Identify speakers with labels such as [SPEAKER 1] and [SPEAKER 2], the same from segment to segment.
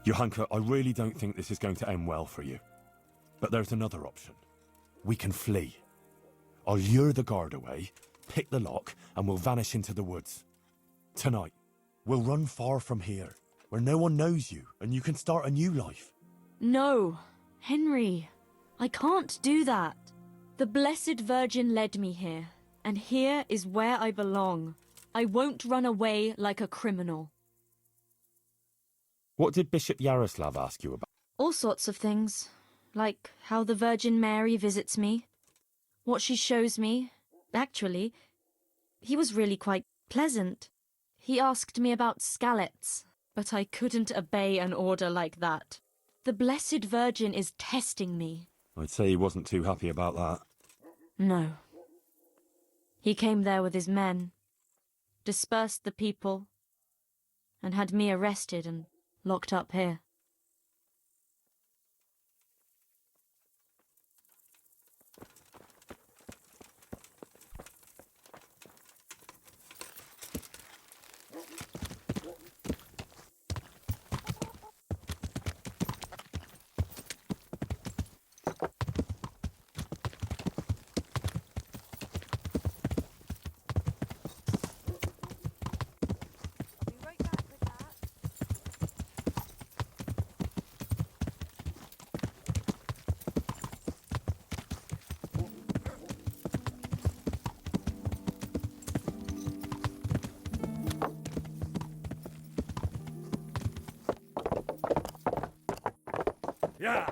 [SPEAKER 1] Johanka, I really don't think this is going to end well for you. But there's another option. We can flee. I'll lure the guard away, pick the lock, and we'll vanish into the woods. Tonight, we'll run far from here, where no one knows you, and you can start a new life.
[SPEAKER 2] No, Henry, I can't do that. The Blessed Virgin led me here, and here is where I belong. I won't run away like a criminal.
[SPEAKER 1] What did Bishop Yaroslav ask you about?
[SPEAKER 2] All sorts of things, like how the Virgin Mary visits me, what she shows me. Actually, he was really quite pleasant. He asked me about scallops, but I couldn't obey an order like that. The Blessed Virgin is testing me.
[SPEAKER 1] I'd say he wasn't too happy about that.
[SPEAKER 2] No. He came there with his men, dispersed the people, and had me arrested and locked up here.
[SPEAKER 1] Yeah!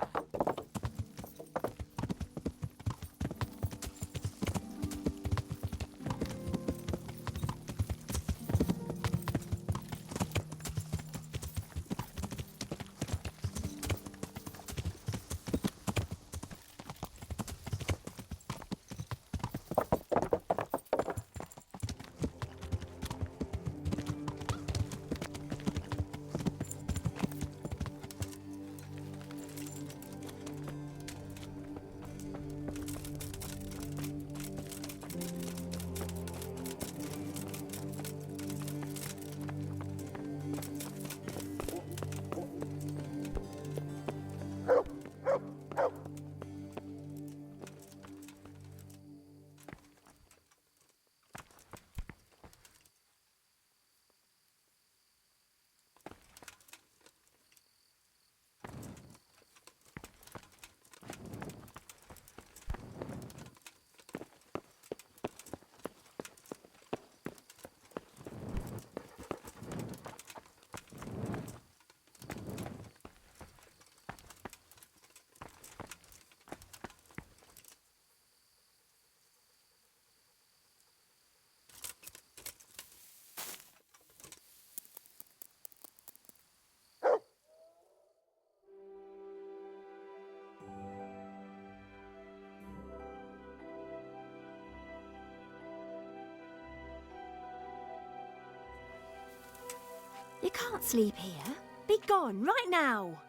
[SPEAKER 3] You can't sleep here. Be gone, right now!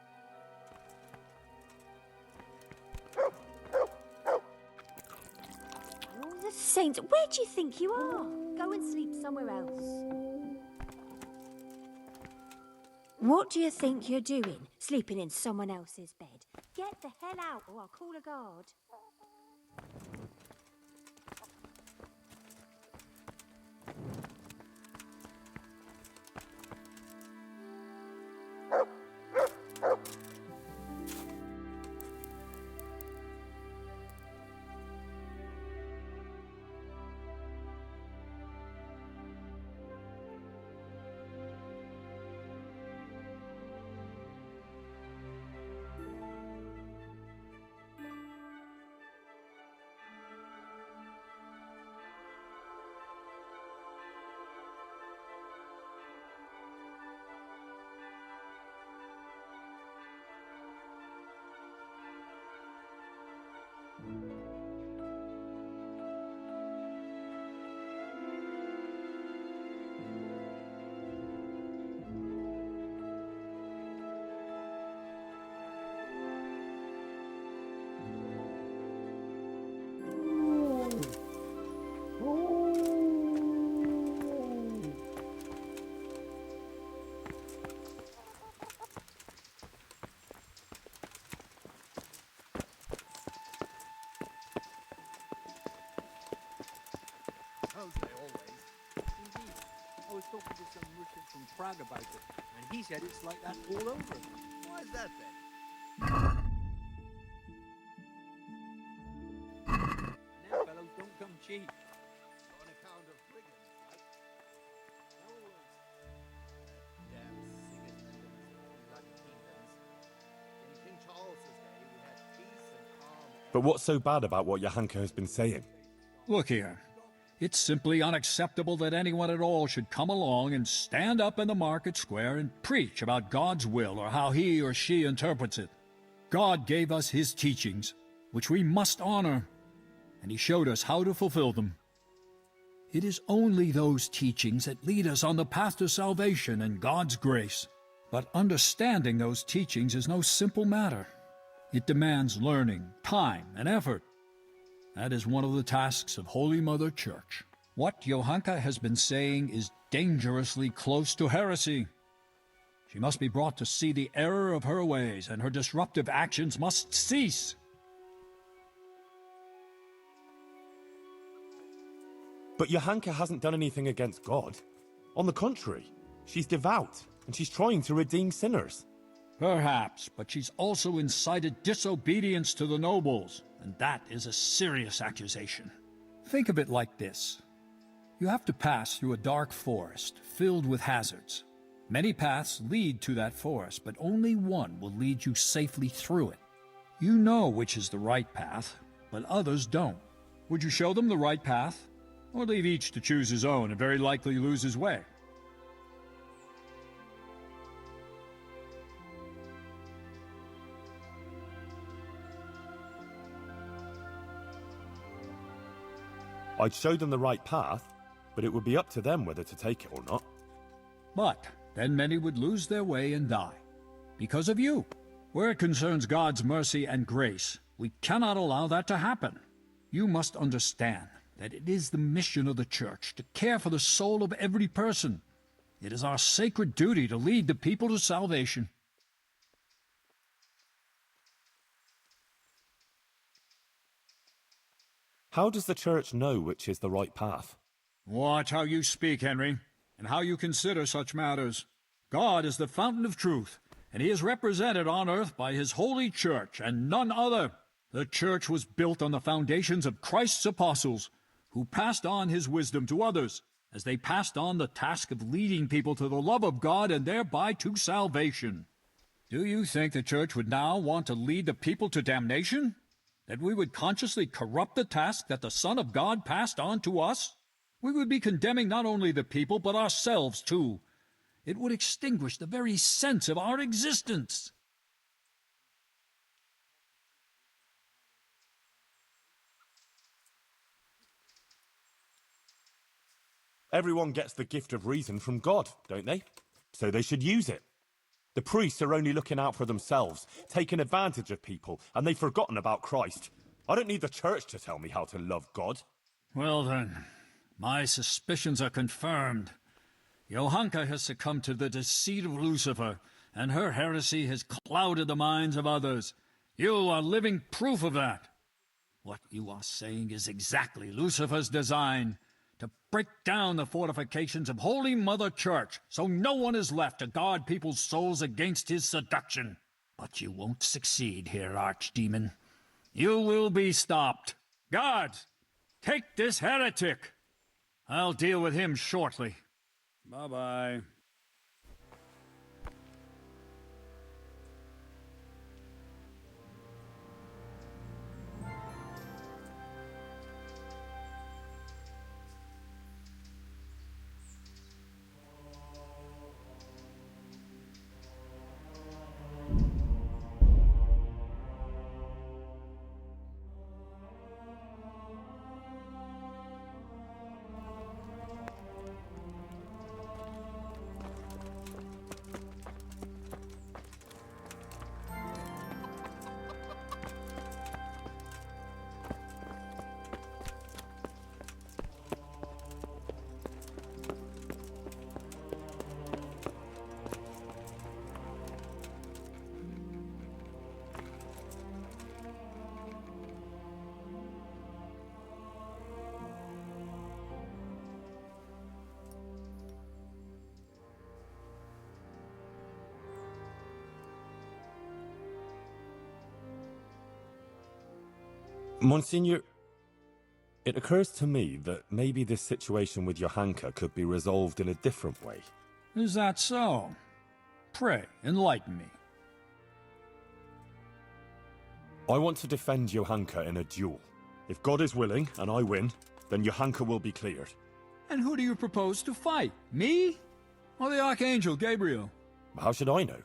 [SPEAKER 3] Oh, the saints, where do you think you are? Go and sleep somewhere else. What do you think you're doing, sleeping in someone else's bed? Get the hell out or I'll call a guard.
[SPEAKER 4] was talking to some merchant from Prague about it, and he said it's like that all over.
[SPEAKER 5] Why is that then?
[SPEAKER 4] And them fellows don't come cheap.
[SPEAKER 5] On account of brigands, like? Damn singers and bloody kingdoms. In King Charles's day, we had peace and calm.
[SPEAKER 1] But what's so bad about what Johanka has been saying?
[SPEAKER 6] Look here. It's simply unacceptable that anyone at all should come along and stand up in the market square and preach about God's will or how he or she interprets it. God gave us his teachings, which we must honor, and he showed us how to fulfill them. It is only those teachings that lead us on the path to salvation and God's grace. But understanding those teachings is no simple matter. It demands learning, time, and effort. That is one of the tasks of Holy Mother Church. What Johanka has been saying is dangerously close to heresy. She must be brought to see the error of her ways, and her disruptive actions must cease.
[SPEAKER 1] But Johanka hasn't done anything against God. On the contrary, she's devout, and she's trying to redeem sinners.
[SPEAKER 6] Perhaps, but she's also incited disobedience to the nobles, and that is a serious accusation. Think of it like this. You have to pass through a dark forest filled with hazards. Many paths lead to that forest, but only one will lead you safely through it. You know which is the right path, but others don't. Would you show them the right path, or leave each to choose his own and very likely lose his way?
[SPEAKER 1] I'd show them the right path, but it would be up to them whether to take it or not.
[SPEAKER 6] But then many would lose their way and die. Because of you. Where it concerns God's mercy and grace, we cannot allow that to happen. You must understand that it is the mission of the Church to care for the soul of every person. It is our sacred duty to lead the people to salvation.
[SPEAKER 1] How does the Church know which is the right path?
[SPEAKER 6] Watch how you speak, Henry, and how you consider such matters. God is the fountain of truth, and he is represented on earth by his holy Church, and none other. The Church was built on the foundations of Christ's apostles, who passed on his wisdom to others, as they passed on the task of leading people to the love of God and thereby to salvation. Do you think the Church would now want to lead the people to damnation? That we would consciously corrupt the task that the Son of God passed on to us? We would be condemning not only the people, but ourselves too. It would extinguish the very sense of our existence.
[SPEAKER 1] Everyone gets the gift of reason from God, don't they? So they should use it. The priests are only looking out for themselves, taking advantage of people, and they've forgotten about Christ. I don't need the Church to tell me how to love God.
[SPEAKER 6] Well then, my suspicions are confirmed. Johanka has succumbed to the deceit of Lucifer, and her heresy has clouded the minds of others. You are living proof of that. What you are saying is exactly Lucifer's design, to break down the fortifications of Holy Mother Church, so no one is left to guard people's souls against his seduction. But you won't succeed here, Archdemon. You will be stopped. Guards, take this heretic. I'll deal with him shortly. Bye-bye.
[SPEAKER 1] Monsignor, it occurs to me that maybe this situation with Johanka could be resolved in a different way.
[SPEAKER 6] Is that so? Pray, enlighten me.
[SPEAKER 1] I want to defend Johanka in a duel. If God is willing, and I win, then Johanka will be cleared.
[SPEAKER 6] And who do you propose to fight? Me? Or the Archangel Gabriel?
[SPEAKER 1] How should I know?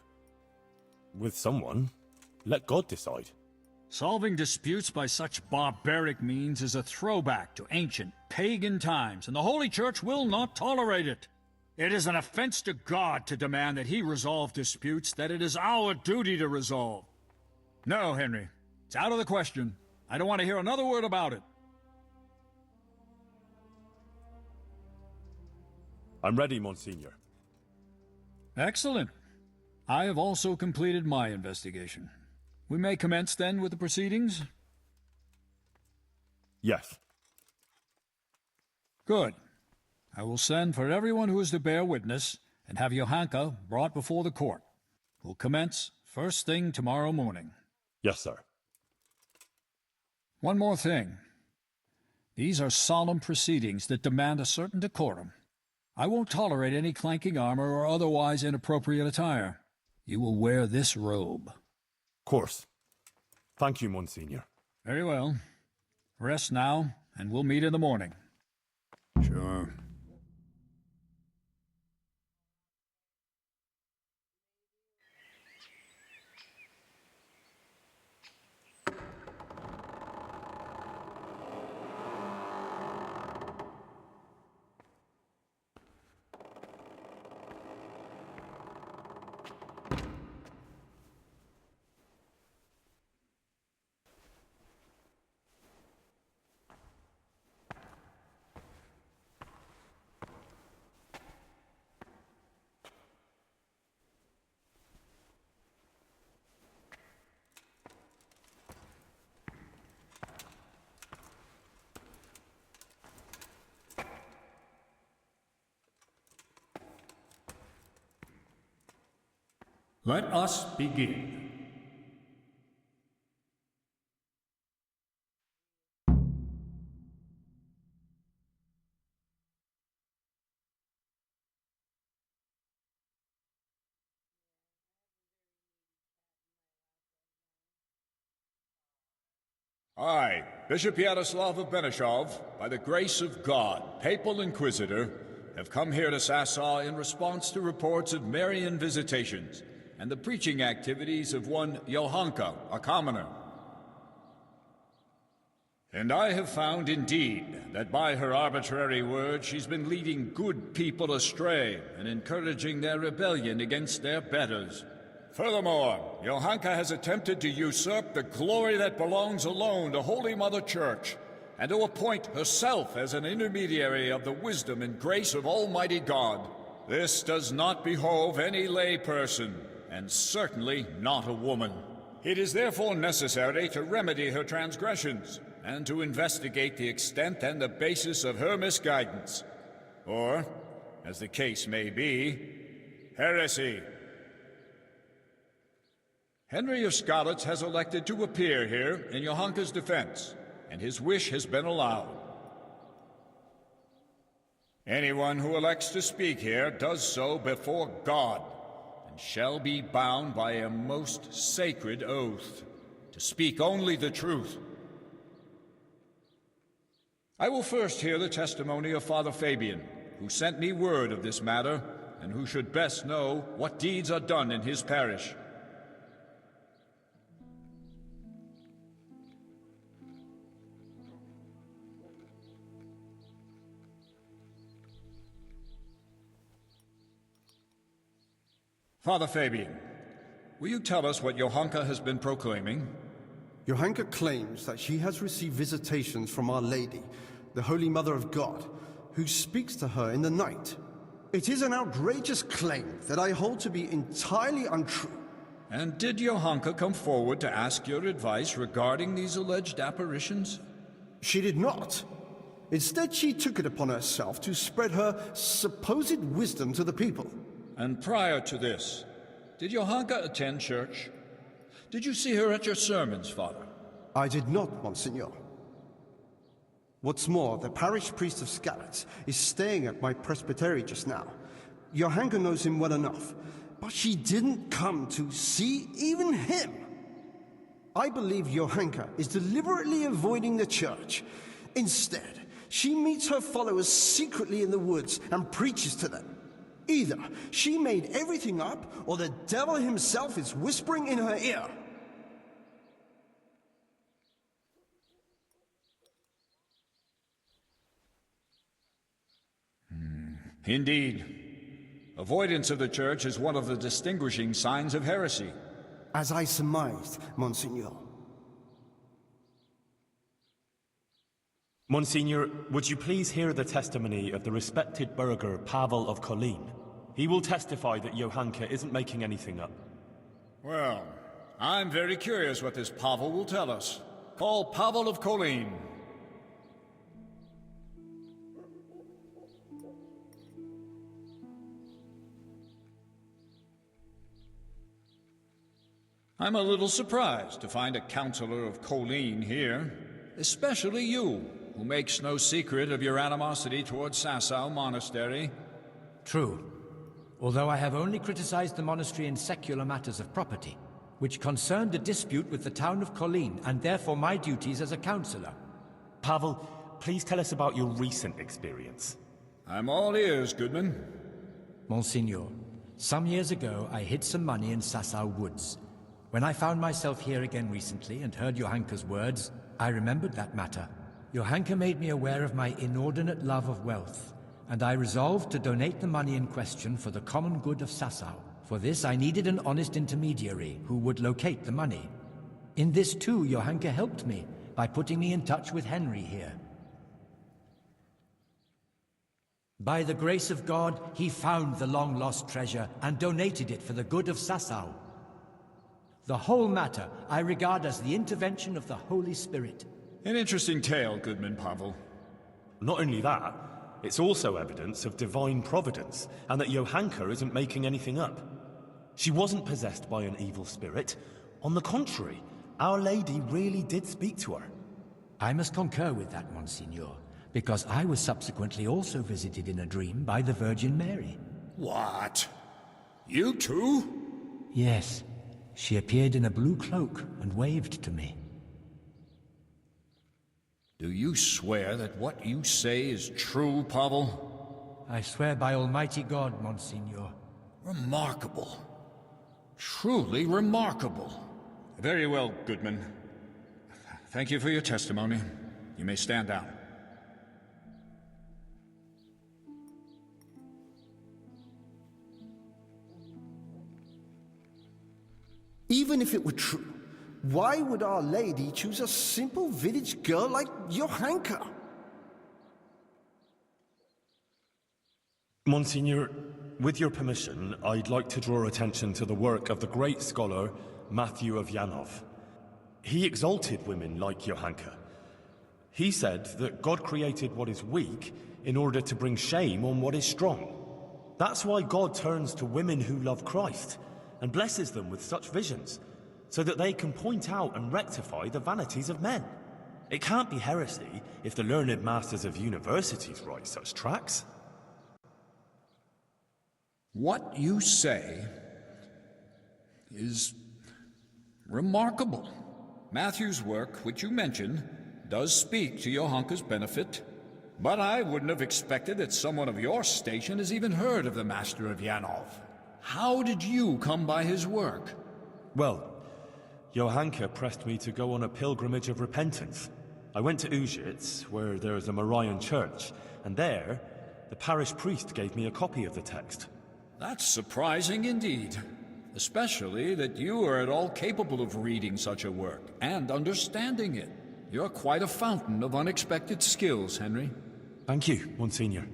[SPEAKER 1] With someone. Let God decide.
[SPEAKER 6] Solving disputes by such barbaric means is a throwback to ancient pagan times, and the Holy Church will not tolerate it. It is an offense to God to demand that he resolve disputes that it is our duty to resolve. No, Henry, it's out of the question. I don't want to hear another word about it.
[SPEAKER 1] I'm ready, Monsignor.
[SPEAKER 6] Excellent. I have also completed my investigation. We may commence then with the proceedings?
[SPEAKER 1] Yes.
[SPEAKER 6] Good. I will send for everyone who is to bear witness and have Johanka brought before the court. We'll commence first thing tomorrow morning.
[SPEAKER 1] Yes, sir.
[SPEAKER 6] One more thing. These are solemn proceedings that demand a certain decorum. I won't tolerate any clanking armor or otherwise inappropriate attire. You will wear this robe.
[SPEAKER 1] Of course. Thank you, Monsignor.
[SPEAKER 6] Very well. Rest now, and we'll meet in the morning. Sure.
[SPEAKER 7] Let us begin. I, Bishop Yaroslav of Benishov, by the grace of God, Papal Inquisitor, have come here to Sasau in response to reports of Marian visitations and the preaching activities of one Johanka, a commoner. And I have found indeed that by her arbitrary words she's been leading good people astray and encouraging their rebellion against their betters. Furthermore, Johanka has attempted to usurp the glory that belongs alone to Holy Mother Church, and to appoint herself as an intermediary of the wisdom and grace of Almighty God. This does not behove any lay person, and certainly not a woman. It is therefore necessary to remedy her transgressions, and to investigate the extent and the basis of her misguidance. Or, as the case may be, heresy. Henry of Skalitz has elected to appear here in Johanka's defense, and his wish has been allowed. Anyone who elects to speak here does so before God, and shall be bound by a most sacred oath, to speak only the truth. I will first hear the testimony of Father Fabian, who sent me word of this matter, and who should best know what deeds are done in his parish. Father Fabian, will you tell us what Johanka has been proclaiming?
[SPEAKER 8] Johanka claims that she has received visitations from Our Lady, the Holy Mother of God, who speaks to her in the night. It is an outrageous claim that I hold to be entirely untrue.
[SPEAKER 6] And did Johanka come forward to ask your advice regarding these alleged apparitions?
[SPEAKER 8] She did not. Instead, she took it upon herself to spread her supposed wisdom to the people.
[SPEAKER 6] And prior to this, did Johanka attend church? Did you see her at your sermons, Father?
[SPEAKER 8] I did not, Monsignor. What's more, the parish priest of Scarlet is staying at my presbytery just now. Johanka knows him well enough, but she didn't come to see even him. I believe Johanka is deliberately avoiding the church. Instead, she meets her followers secretly in the woods and preaches to them. Either she made everything up, or the devil himself is whispering in her ear.
[SPEAKER 7] Indeed. Avoidance of the church is one of the distinguishing signs of heresy.
[SPEAKER 8] As I surmised, Monsignor.
[SPEAKER 1] Monsignor, would you please hear the testimony of the respected burgher Pavel of Kolin? He will testify that Johanka isn't making anything up.
[SPEAKER 7] Well, I'm very curious what this Pavel will tell us. Call Pavel of Kolin. I'm a little surprised to find a counselor of Kolin here, especially you, who makes no secret of your animosity towards Sasau Monastery.
[SPEAKER 9] True, although I have only criticized the monastery in secular matters of property, which concerned a dispute with the town of Kolin, and therefore my duties as a counselor.
[SPEAKER 1] Pavel, please tell us about your recent experience.
[SPEAKER 7] I'm all ears, Goodman.
[SPEAKER 9] Monsignor, some years ago I hid some money in Sasau woods. When I found myself here again recently and heard Johanka's words, I remembered that matter. Johanka made me aware of my inordinate love of wealth, and I resolved to donate the money in question for the common good of Sasau. For this I needed an honest intermediary who would locate the money. In this too, Johanka helped me by putting me in touch with Henry here. By the grace of God, he found the long-lost treasure and donated it for the good of Sasau. The whole matter I regard as the intervention of the Holy Spirit.
[SPEAKER 7] An interesting tale, Goodman Pavel.
[SPEAKER 1] Not only that, it's also evidence of divine providence, and that Johanka isn't making anything up. She wasn't possessed by an evil spirit. On the contrary, Our Lady really did speak to her.
[SPEAKER 9] I must concur with that, Monsignor, because I was subsequently also visited in a dream by the Virgin Mary.
[SPEAKER 7] What? You too?
[SPEAKER 9] Yes. She appeared in a blue cloak and waved to me.
[SPEAKER 7] Do you swear that what you say is true, Pavel?
[SPEAKER 9] I swear by Almighty God, Monsignor.
[SPEAKER 7] Remarkable. Truly remarkable. Very well, Goodman. Thank you for your testimony. You may stand down.
[SPEAKER 8] Even if it were true, why would Our Lady choose a simple village girl like Johanka?
[SPEAKER 1] Monsignor, with your permission, I'd like to draw attention to the work of the great scholar Matthew of Yanov. He exalted women like Johanka. He said that God created what is weak in order to bring shame on what is strong. That's why God turns to women who love Christ and blesses them with such visions, so that they can point out and rectify the vanities of men. It can't be heresy if the learned masters of universities write such tracts.
[SPEAKER 7] What you say is remarkable. Matthew's work, which you mentioned, does speak to Johanka's benefit, but I wouldn't have expected that someone of your station has even heard of the Master of Yanov. How did you come by his work?
[SPEAKER 1] Well, Johanka pressed me to go on a pilgrimage of repentance. I went to Ujits, where there is a Marian church, and there, the parish priest gave me a copy of the text.
[SPEAKER 7] That's surprising indeed, especially that you are at all capable of reading such a work and understanding it. You're quite a fountain of unexpected skills, Henry.
[SPEAKER 1] Thank you, Monsignor.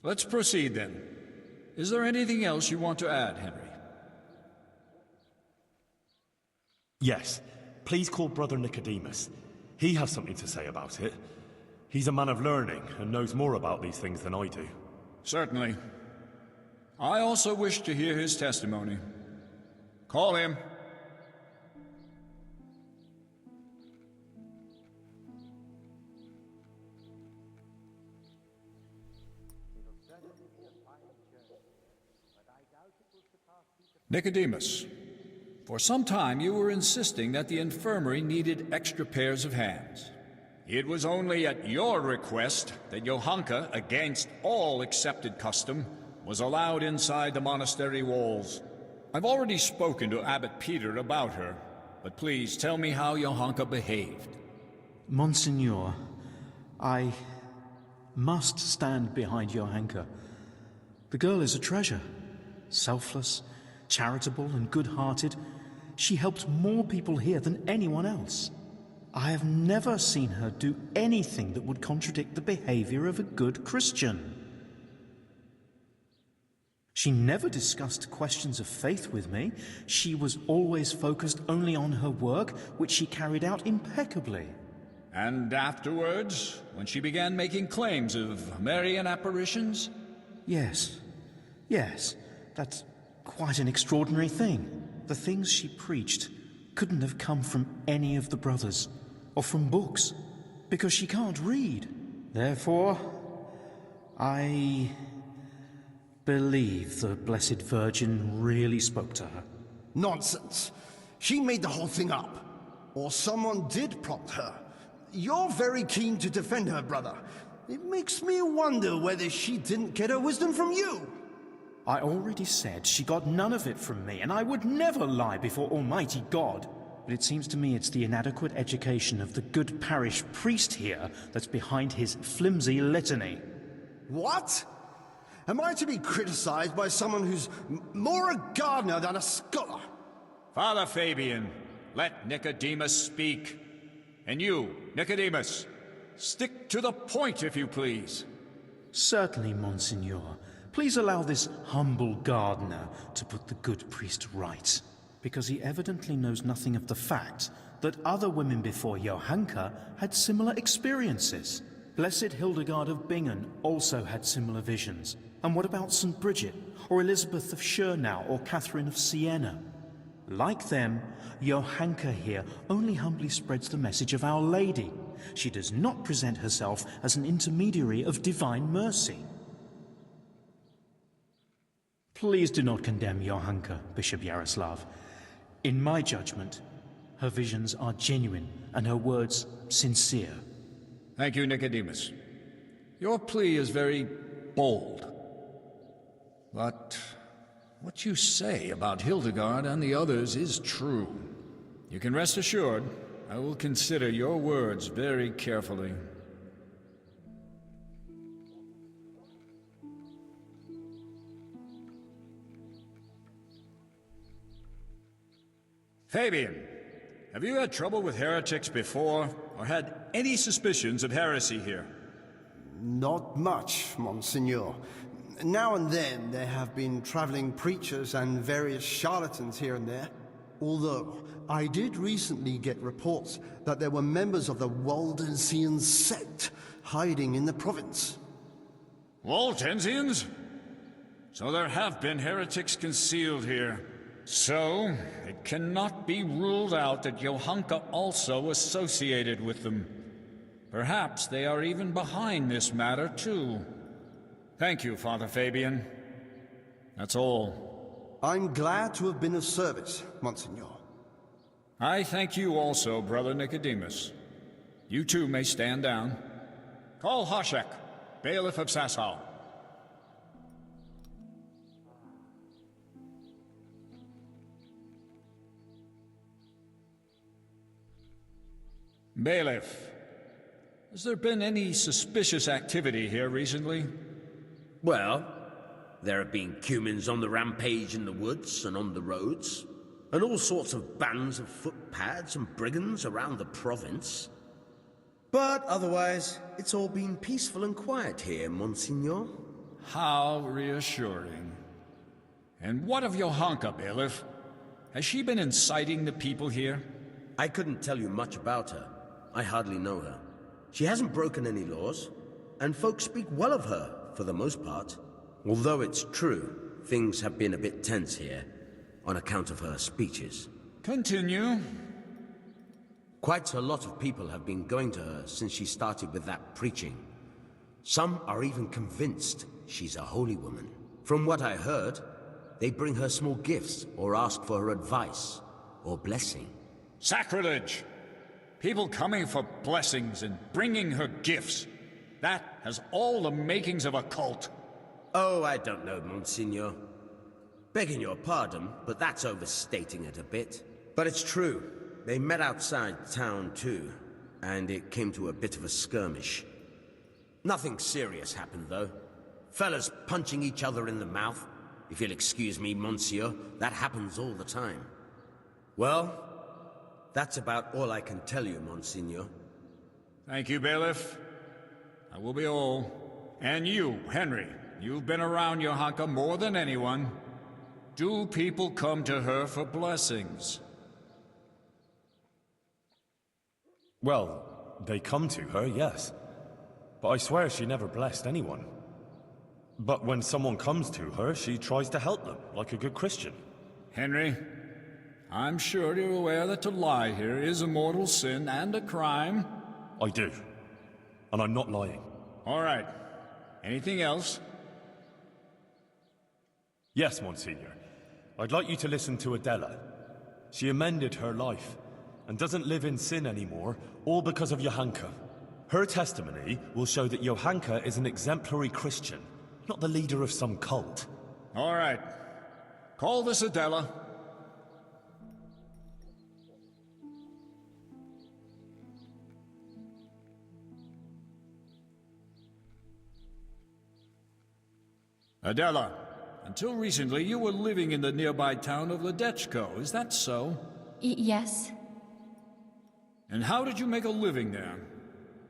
[SPEAKER 7] Let's proceed then. Is there anything else you want to add, Henry?
[SPEAKER 1] Yes. Please call Brother Nicodemus. He has something to say about it. He's a man of learning and knows more about these things than I do.
[SPEAKER 7] Certainly. I also wish to hear his testimony. Call him. Nicodemus, for some time you were insisting that the infirmary needed extra pairs of hands. It was only at your request that Johanka, against all accepted custom, was allowed inside the monastery walls. I've already spoken to Abbot Peter about her, but please tell me how Johanka behaved.
[SPEAKER 10] Monsignor, I must stand behind Johanka. The girl is a treasure. Selfless, charitable, and good-hearted. She helped more people here than anyone else. I have never seen her do anything that would contradict the behavior of a good Christian. She never discussed questions of faith with me. She was always focused only on her work, which she carried out impeccably.
[SPEAKER 7] And afterwards, when she began making claims of Marian apparitions?
[SPEAKER 10] Yes. Yes, that's quite an extraordinary thing. The things she preached couldn't have come from any of the brothers, or from books, because she can't read. Therefore, I believe the Blessed Virgin really spoke to her.
[SPEAKER 8] Nonsense. She made the whole thing up. Or someone did prompt her. You're very keen to defend her, brother. It makes me wonder whether she didn't get her wisdom from you.
[SPEAKER 10] I already said she got none of it from me, and I would never lie before Almighty God. But it seems to me it's the inadequate education of the good parish priest here that's behind his flimsy litany.
[SPEAKER 8] What? Am I to be criticized by someone who's more a gardener than a scholar?
[SPEAKER 7] Father Fabian, let Nicodemus speak. And you, Nicodemus, stick to the point, if you please.
[SPEAKER 10] Certainly, Monsignor. Please allow this humble gardener to put the good priest right, because he evidently knows nothing of the fact that other women before Johanka had similar experiences. Blessed Hildegard of Bingen also had similar visions. And what about St. Bridget, or Elizabeth of Schurnau, or Catherine of Siena? Like them, Johanka here only humbly spreads the message of Our Lady. She does not present herself as an intermediary of divine mercy. Please do not condemn Johanka, Bishop Yaroslav. In my judgment, her visions are genuine and her words sincere.
[SPEAKER 7] Thank you, Nicodemus. Your plea is very bold. But what you say about Hildegard and the others is true. You can rest assured I will consider your words very carefully. Fabian, have you had trouble with heretics before, or had any suspicions of heresy here?
[SPEAKER 8] Not much, Monsignor. Now and then there have been traveling preachers and various charlatans here and there. Although, I did recently get reports that there were members of the Waldensian sect hiding in the province.
[SPEAKER 7] Waldensians? So there have been heretics concealed here. So, it cannot be ruled out that Johanka also associated with them. Perhaps they are even behind this matter, too. Thank you, Father Fabian. That's all.
[SPEAKER 8] I'm glad to have been of service, Monsignor.
[SPEAKER 7] I thank you also, Brother Nicodemus. You too may stand down. Call Hoshek, bailiff of Sasau. Bailiff, has there been any suspicious activity here recently?
[SPEAKER 11] Well, there have been cumins on the rampage in the woods and on the roads, and all sorts of bands of footpads and brigands around the province. But otherwise, it's all been peaceful and quiet here, Monsignor.
[SPEAKER 7] How reassuring. And what of Johanka, bailiff? Has she been inciting the people here?
[SPEAKER 11] I couldn't tell you much about her. I hardly know her. She hasn't broken any laws, and folks speak well of her, for the most part. Although it's true, things have been a bit tense here, on account of her speeches.
[SPEAKER 7] Continue.
[SPEAKER 11] Quite a lot of people have been going to her since she started with that preaching. Some are even convinced she's a holy woman. From what I heard, they bring her small gifts or ask for her advice or blessing.
[SPEAKER 7] Sacrilege! People coming for blessings and bringing her gifts. That has all the makings of a cult.
[SPEAKER 11] Oh, I don't know, Monsignor. Begging your pardon, but that's overstating it a bit. But it's true. They met outside town, too, and it came to a bit of a skirmish. Nothing serious happened, though. Fellas punching each other in the mouth. If you'll excuse me, Monsieur, that happens all the time. Well, that's about all I can tell you, Monsignor.
[SPEAKER 7] Thank you, Bailiff. That will be all. And you, Henry, you've been around Johanka more than anyone. Do people come to her for blessings?
[SPEAKER 1] Well, they come to her, yes. But I swear she never blessed anyone. But when someone comes to her, she tries to help them, like a good Christian.
[SPEAKER 7] Henry, I'm sure you're aware that to lie here is a mortal sin and a crime.
[SPEAKER 1] I do. And I'm not lying.
[SPEAKER 7] All right. Anything else?
[SPEAKER 1] Yes, Monsignor. I'd like you to listen to Adela. She amended her life, and doesn't live in sin anymore, all because of Johanka. Her testimony will show that Johanka is an exemplary Christian, not the leader of some cult.
[SPEAKER 7] All right. Call this Adela. Adela, until recently you were living in the nearby town of Ledechko, is that so?
[SPEAKER 3] Yes.
[SPEAKER 7] And how did you make a living there?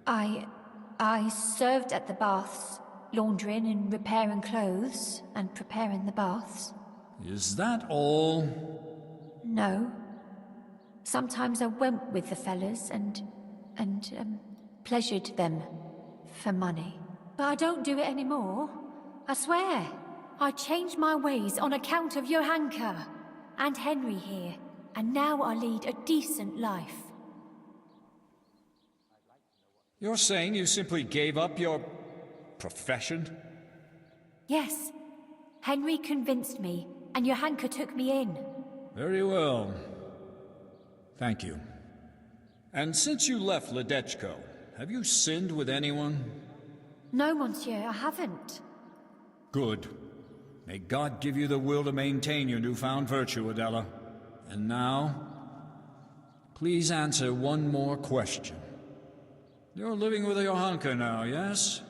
[SPEAKER 3] I served at the baths, laundering and repairing clothes, and preparing the baths.
[SPEAKER 7] Is that all?
[SPEAKER 3] No. Sometimes I went with the fellas and pleasured them for money. But I don't do it anymore. I swear. I changed my ways on account of Johanka and Henry here, and now I lead a decent life.
[SPEAKER 7] You're saying you simply gave up your profession?
[SPEAKER 3] Yes. Henry convinced me, and Johanka took me in.
[SPEAKER 7] Very well. Thank you. And since you left Ledechko, have you sinned with anyone?
[SPEAKER 3] No, monsieur, I haven't.
[SPEAKER 7] Good. May God give you the will to maintain your newfound virtue, Adela. And now, please answer one more question. You're living with Johanka now, yes?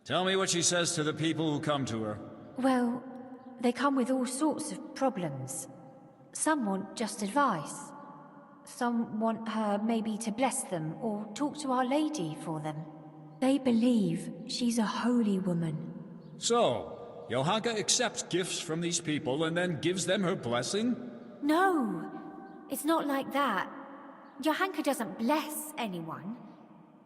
[SPEAKER 7] Tell me what she says to the people who come to her.
[SPEAKER 3] Well, they come with all sorts of problems. Some want just advice. Some want her maybe to bless them or talk to Our Lady for them. They believe she's a holy woman.
[SPEAKER 7] So, Johanka accepts gifts from these people and then gives them her blessing?
[SPEAKER 3] No, it's not like that. Johanka doesn't bless anyone.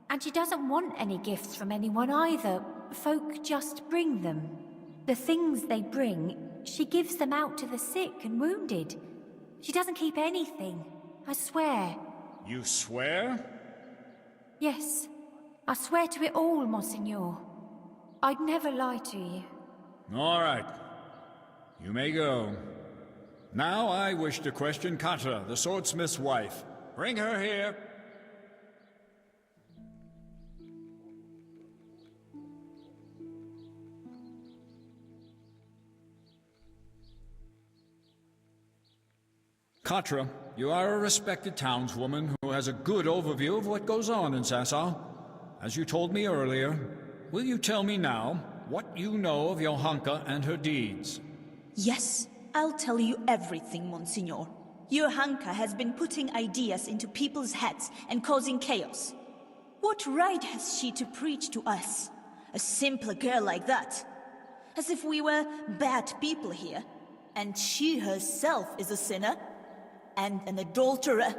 [SPEAKER 3] And she doesn't want any gifts from anyone either. Folk just bring them. The things they bring, she gives them out to the sick and wounded. She doesn't keep anything, I swear.
[SPEAKER 7] You swear?
[SPEAKER 3] Yes, I swear to it all, Monsignor. I'd never lie to you.
[SPEAKER 7] All right. You may go. Now I wish to question Katra, the swordsmith's wife. Bring her here. Katra, you are a respected townswoman who has a good overview of what goes on in Sasau. As you told me earlier, will you tell me now what you know of Johanka and her deeds?
[SPEAKER 12] Yes, I'll tell you everything, Monsignor. Johanka has been putting ideas into people's heads and causing chaos. What right has she to preach to us? A simple girl like that? As if we were bad people here. And she herself is a sinner? And an adulterer,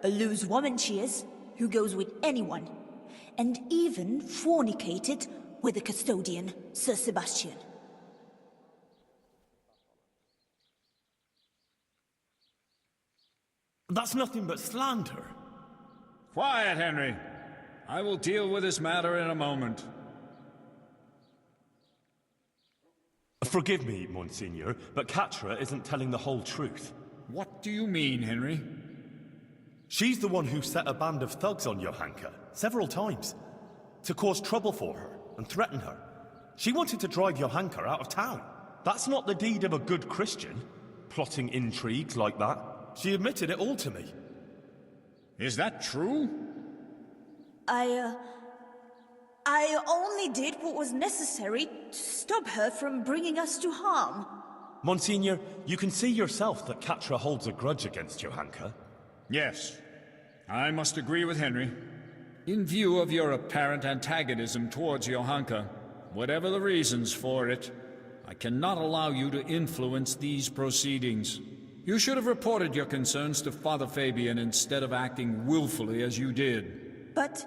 [SPEAKER 12] a loose woman she is, who goes with anyone, and even fornicated with the custodian, Sir Sebastian.
[SPEAKER 1] That's nothing but slander.
[SPEAKER 7] Quiet, Henry. I will deal with this matter in a moment.
[SPEAKER 1] Forgive me, Monsignor, but Catra isn't telling the whole truth.
[SPEAKER 7] What do you mean, Henry?
[SPEAKER 1] She's the one who set a band of thugs on Johanka, several times, to cause trouble for her and threaten her. She wanted to drive Johanka out of town. That's not the deed of a good Christian, plotting intrigues like that. She admitted it all to me.
[SPEAKER 7] Is that true?
[SPEAKER 12] I only did what was necessary to stop her from bringing us to harm.
[SPEAKER 1] Monsignor, you can see yourself that Catra holds a grudge against Johanka.
[SPEAKER 7] Yes, I must agree with Henry. In view of your apparent antagonism towards Johanka, whatever the reasons for it, I cannot allow you to influence these proceedings. You should have reported your concerns to Father Fabian instead of acting willfully as you did.
[SPEAKER 12] But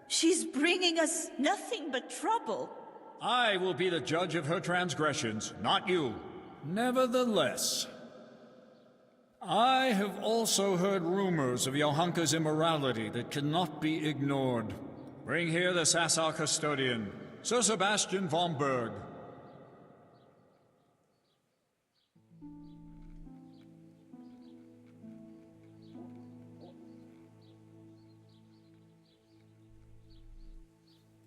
[SPEAKER 12] she's bringing us nothing but trouble.
[SPEAKER 7] I will be the judge of her transgressions, not you. Nevertheless, I have also heard rumors of Johanka's immorality that cannot be ignored. Bring here the Sasau custodian, Sir Sebastian von Berg.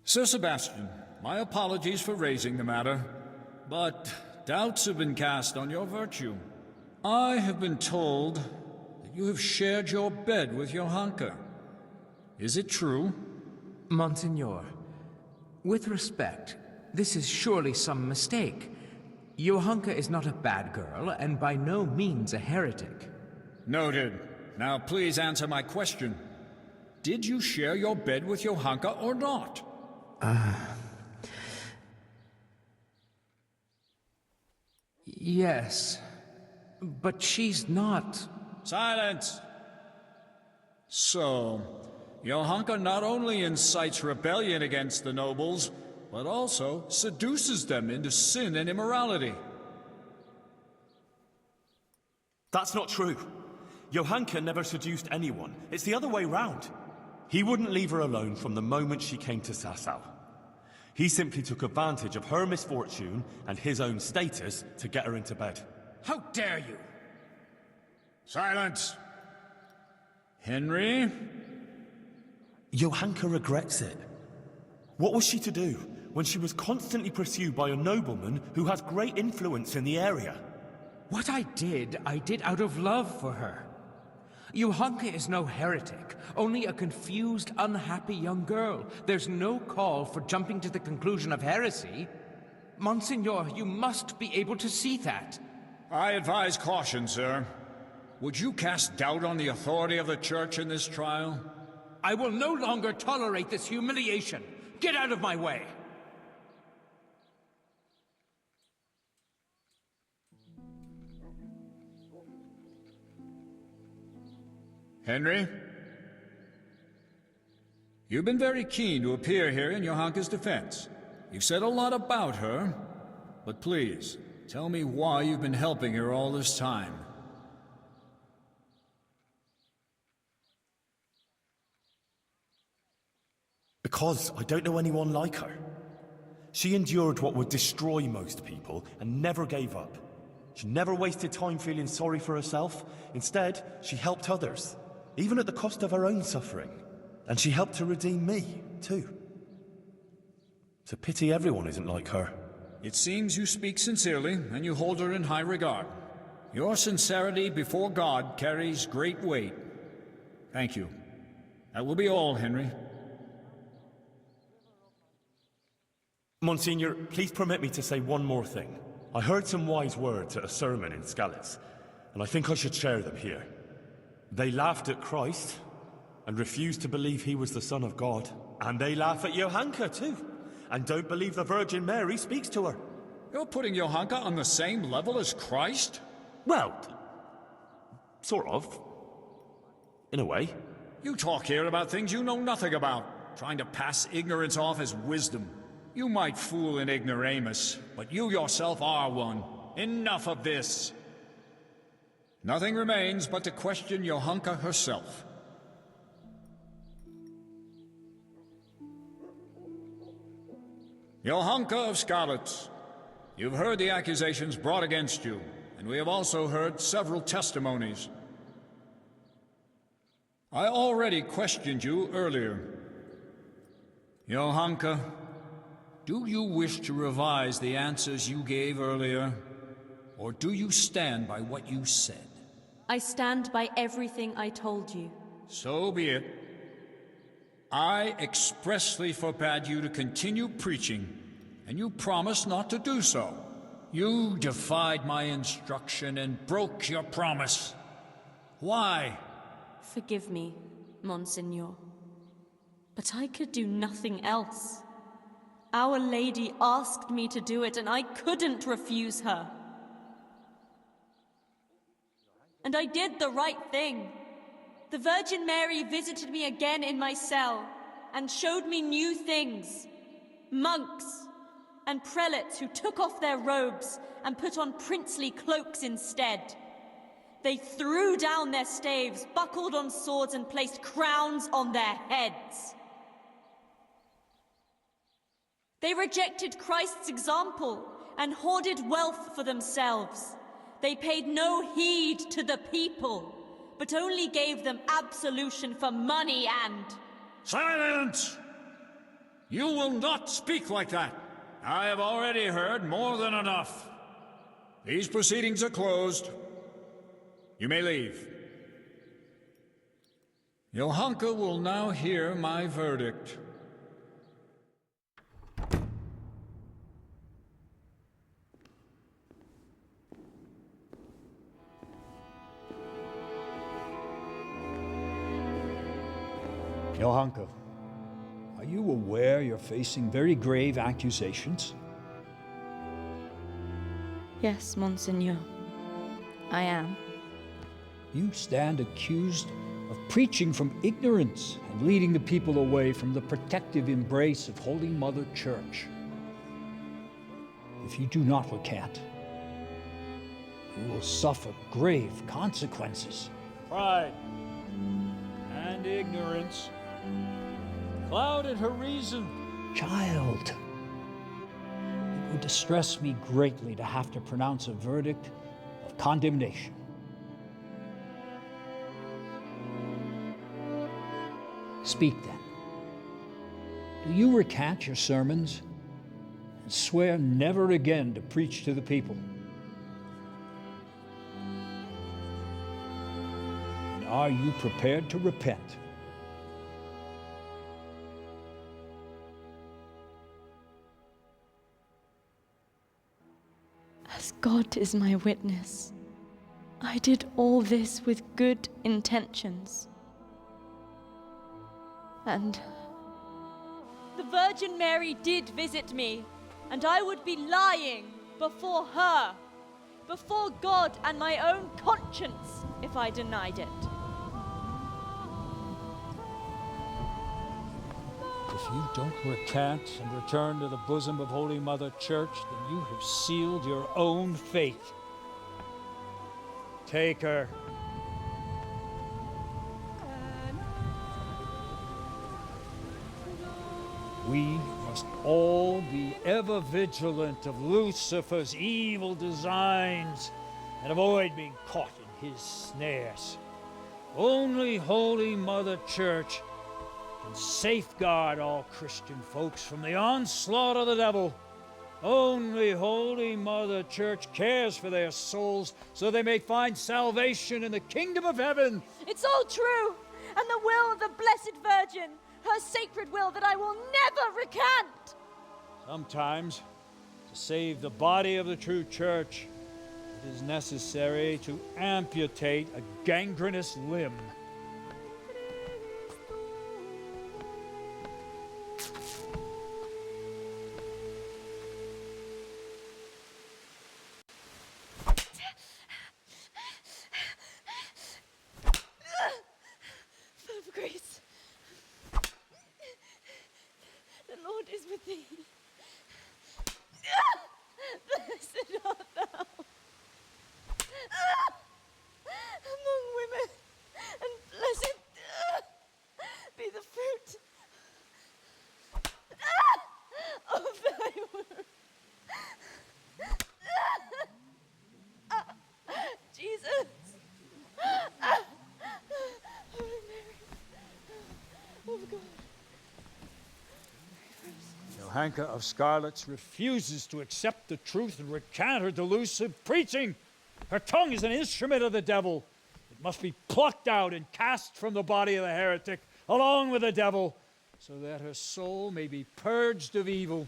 [SPEAKER 7] Sir Sebastian, my apologies for raising the matter, but doubts have been cast on your virtue. I have been told that you have shared your bed with Johanka. Is it true?
[SPEAKER 13] Monsignor, with respect, this is surely some mistake. Johanka is not a bad girl, and by no means a heretic.
[SPEAKER 7] Noted. Now please answer my question. Did you share your bed with Johanka or not?
[SPEAKER 13] Yes, but she's not...
[SPEAKER 7] Silence! So, Johanka not only incites rebellion against the nobles, but also seduces them into sin and immorality.
[SPEAKER 1] That's not true. Johanka never seduced anyone. It's the other way round. He wouldn't leave her alone from the moment she came to Sasau. He simply took advantage of her misfortune and his own status to get her into bed.
[SPEAKER 13] How dare you!
[SPEAKER 7] Silence! Henry?
[SPEAKER 1] Johanka regrets it. What was she to do when she was constantly pursued by a nobleman who has great influence in the area?
[SPEAKER 13] What I did out of love for her. Johanka is no heretic, only a confused, unhappy young girl. There's no call for jumping to the conclusion of heresy. Monsignor, you must be able to see that.
[SPEAKER 7] I advise caution, sir. Would you cast doubt on the authority of the Church in this trial?
[SPEAKER 13] I will no longer tolerate this humiliation. Get out of my way!
[SPEAKER 7] Henry? You've been very keen to appear here in Johanka's defense. You've said a lot about her, but please, tell me why you've been helping her all this time.
[SPEAKER 1] Because I don't know anyone like her. She endured what would destroy most people and never gave up. She never wasted time feeling sorry for herself. Instead, she helped others, even at the cost of her own suffering. And she helped to redeem me, too. It's a pity everyone isn't like her.
[SPEAKER 7] It seems you speak sincerely, and you hold her in high regard. Your sincerity before God carries great weight. Thank you. That will be all, Henry.
[SPEAKER 1] Monsignor, please permit me to say one more thing. I heard some wise words at a sermon in Skalitz, and I think I should share them here. They laughed at Christ and refused to believe he was the Son of God. And they laugh at Johanka too, and don't believe the Virgin Mary speaks to her.
[SPEAKER 7] You're putting Johanka on the same level as Christ?
[SPEAKER 1] Well, sort of. In a way.
[SPEAKER 7] You talk here about things you know nothing about, trying to pass ignorance off as wisdom. You might fool an ignoramus, but you yourself are one. Enough of this. Nothing remains but to question Johanka herself. Johanka of Skalitz, You've heard the accusations brought against you, and we have also heard several testimonies. I already questioned you earlier. Johanka, do you wish to revise the answers you gave earlier, or do you stand by what you said?
[SPEAKER 14] I stand by everything I told you.
[SPEAKER 7] So be it. I expressly forbade you to continue preaching, and you promised not to do so. You defied my instruction and broke your promise. Why?
[SPEAKER 14] Forgive me, Monsignor. But I could do nothing else. Our Lady asked me to do it, and I couldn't refuse her. And I did the right thing. The Virgin Mary visited me again in my cell and showed me new things. Monks and prelates who took off their robes and put on princely cloaks instead. They threw down their staves, buckled on swords, and placed crowns on their heads. They rejected Christ's example and hoarded wealth for themselves. They paid no heed to the people, but only gave them absolution for money and...
[SPEAKER 7] Silence! You will not speak like that. I have already heard more than enough. These proceedings are closed. You may leave. Johanka will now hear my verdict.
[SPEAKER 6] Johanka, are you aware you're facing very grave accusations?
[SPEAKER 2] Yes, Monsignor. I am.
[SPEAKER 6] You stand accused of preaching from ignorance and leading the people away from the protective embrace of Holy Mother Church. If you do not recant, you will suffer grave consequences. Pride and ignorance clouded her reason. Child, it would distress me greatly to have to pronounce a verdict of condemnation. Speak then. Do you recant your sermons and swear never again to preach to the people? And are you prepared to repent?
[SPEAKER 2] As God is my witness, I did all this with good intentions. And the Virgin Mary did visit me, and I would be lying before her, before God and my own conscience, if I denied it.
[SPEAKER 6] If you don't recant and return to the bosom of Holy Mother Church, then you have sealed your own fate. Take her. We must all be ever vigilant of Lucifer's evil designs and avoid being caught in his snares. Only Holy Mother Church can safeguard all Christian folks from the onslaught of the devil. Only Holy Mother Church cares for their souls so they may find salvation in the kingdom of heaven.
[SPEAKER 2] It's all true, and the will of the Blessed Virgin, her sacred will that I will never recant.
[SPEAKER 6] Sometimes, to save the body of the true church, it is necessary to amputate a gangrenous limb.
[SPEAKER 2] Full of grace, the Lord is with thee. Blessed art thou among women, and
[SPEAKER 6] Johanka of Scarlets refuses to accept the truth and recant her delusive preaching. Her tongue is an instrument of the devil. It must be plucked out and cast from the body of the heretic, along with the devil, so that her soul may be purged of evil.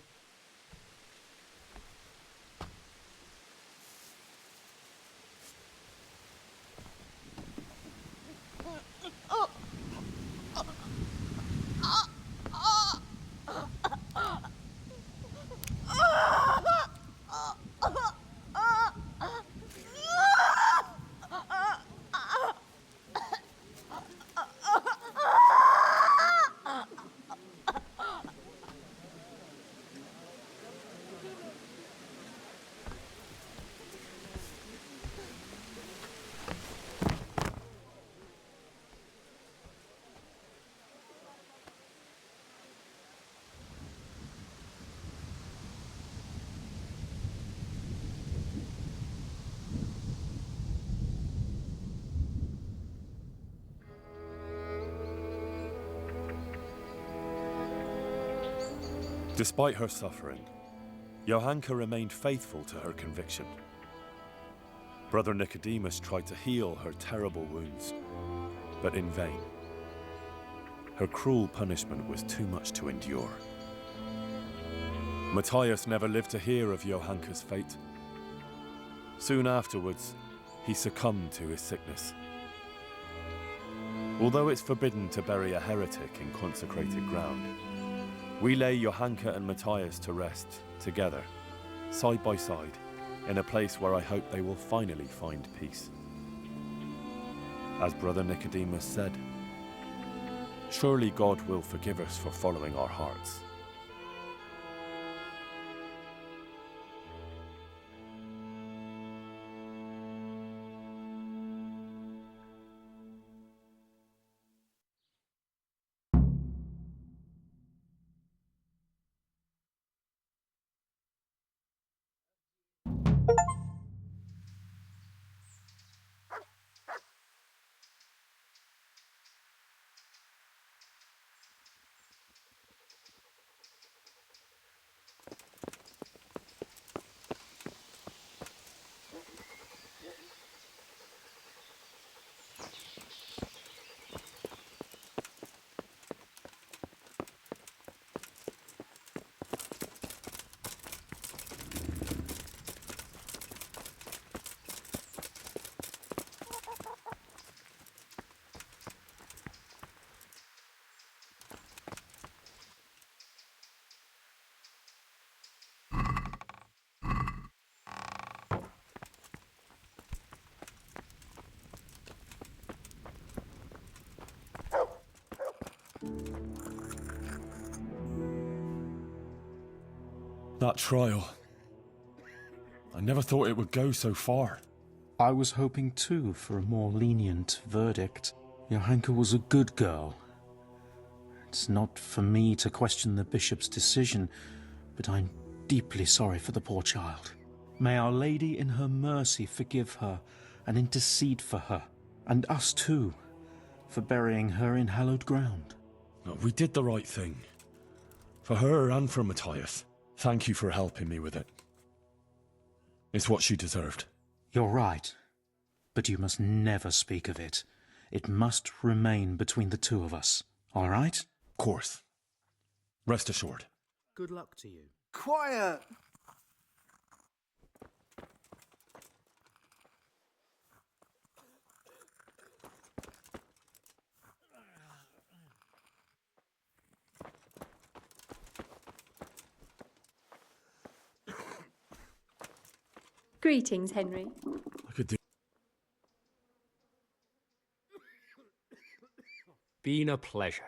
[SPEAKER 1] Despite her suffering, Johanka remained faithful to her conviction. Brother Nicodemus tried to heal her terrible wounds, but in vain. Her cruel punishment was too much to endure. Matthias never lived to hear of Johanka's fate. Soon afterwards, he succumbed to his sickness. Although it's forbidden to bury a heretic in consecrated ground, we lay Johanka and Matthias to rest together, side by side, in a place where I hope they will finally find peace. As Brother Nicodemus said, surely God will forgive us for following our hearts. That trial. I never thought it would go so far.
[SPEAKER 10] I was hoping too for a more lenient verdict. Johanka was a good girl. It's not for me to question the bishop's decision, but I'm deeply sorry for the poor child. May Our Lady in her mercy forgive her and intercede for her, and us too, for burying her in hallowed ground.
[SPEAKER 1] We did the right thing. For her and for Matthias. Thank you for helping me with it. It's what she deserved.
[SPEAKER 10] You're right, but you must never speak of it. It must remain between the two of us, all right?
[SPEAKER 1] Of course. Rest assured.
[SPEAKER 5] Good luck to you.
[SPEAKER 8] Quiet!
[SPEAKER 15] Greetings, Henry.
[SPEAKER 1] I could do.
[SPEAKER 13] Been a pleasure.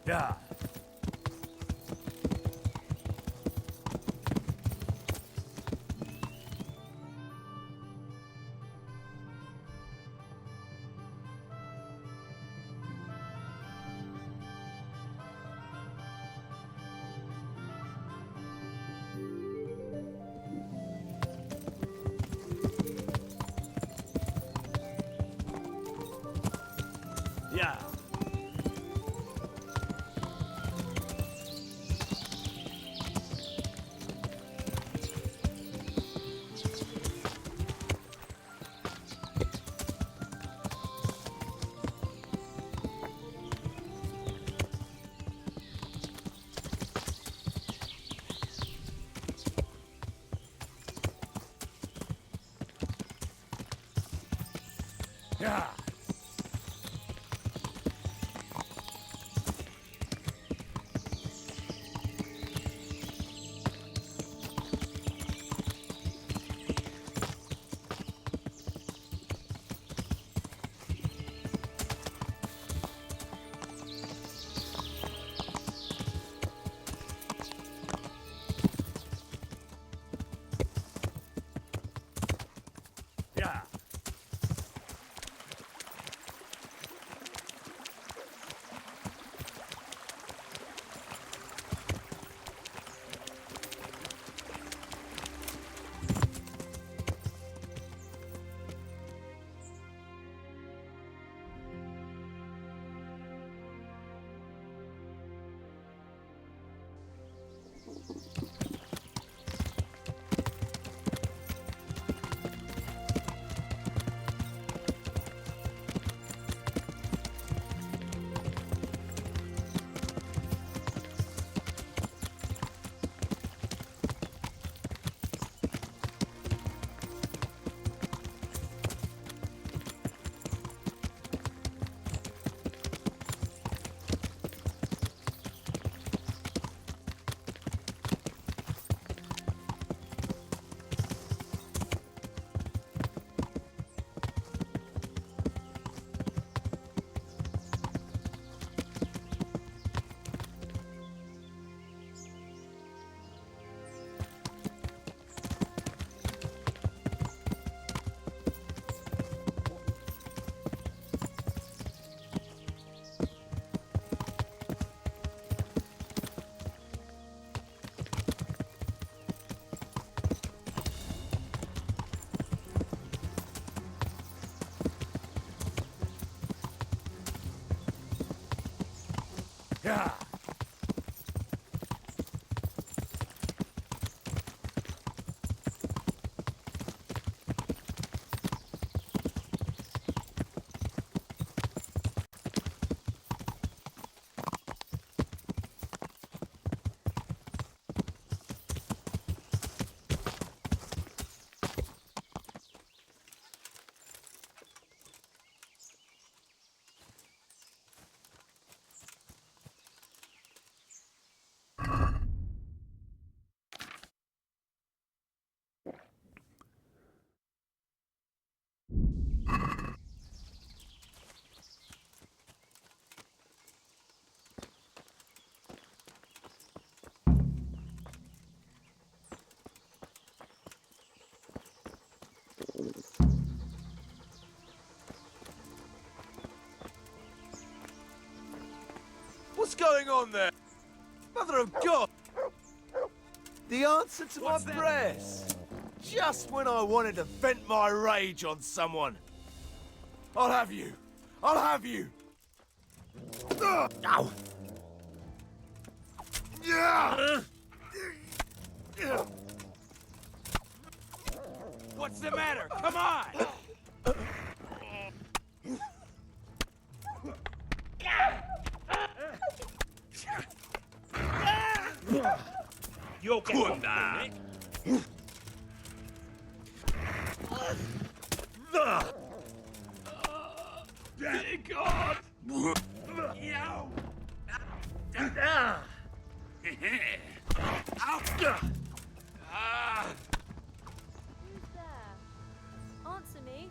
[SPEAKER 5] Yeah. Yeah. Yeah. Yeah. Yeah.
[SPEAKER 15] What's going on there? Mother of God! The answer to my prayers! Just when I wanted to vent my rage on someone! I'll have you! I'll have you! Ugh. Ow! Yeah!
[SPEAKER 5] What's the matter? Come on! You'll get that. Dear God! Yow!
[SPEAKER 14] Who's there? Answer me.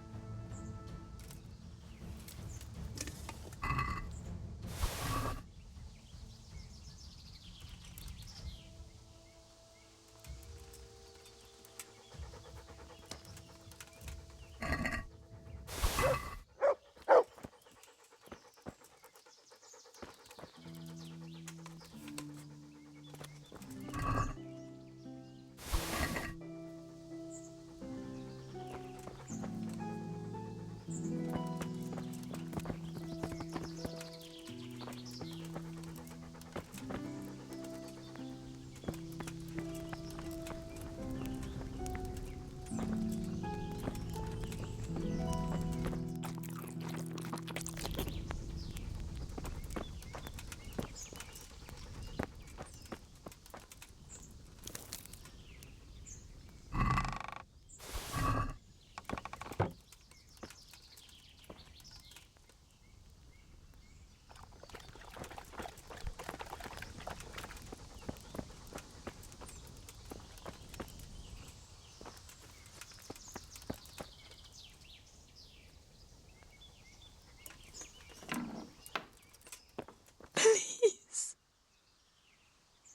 [SPEAKER 2] Please.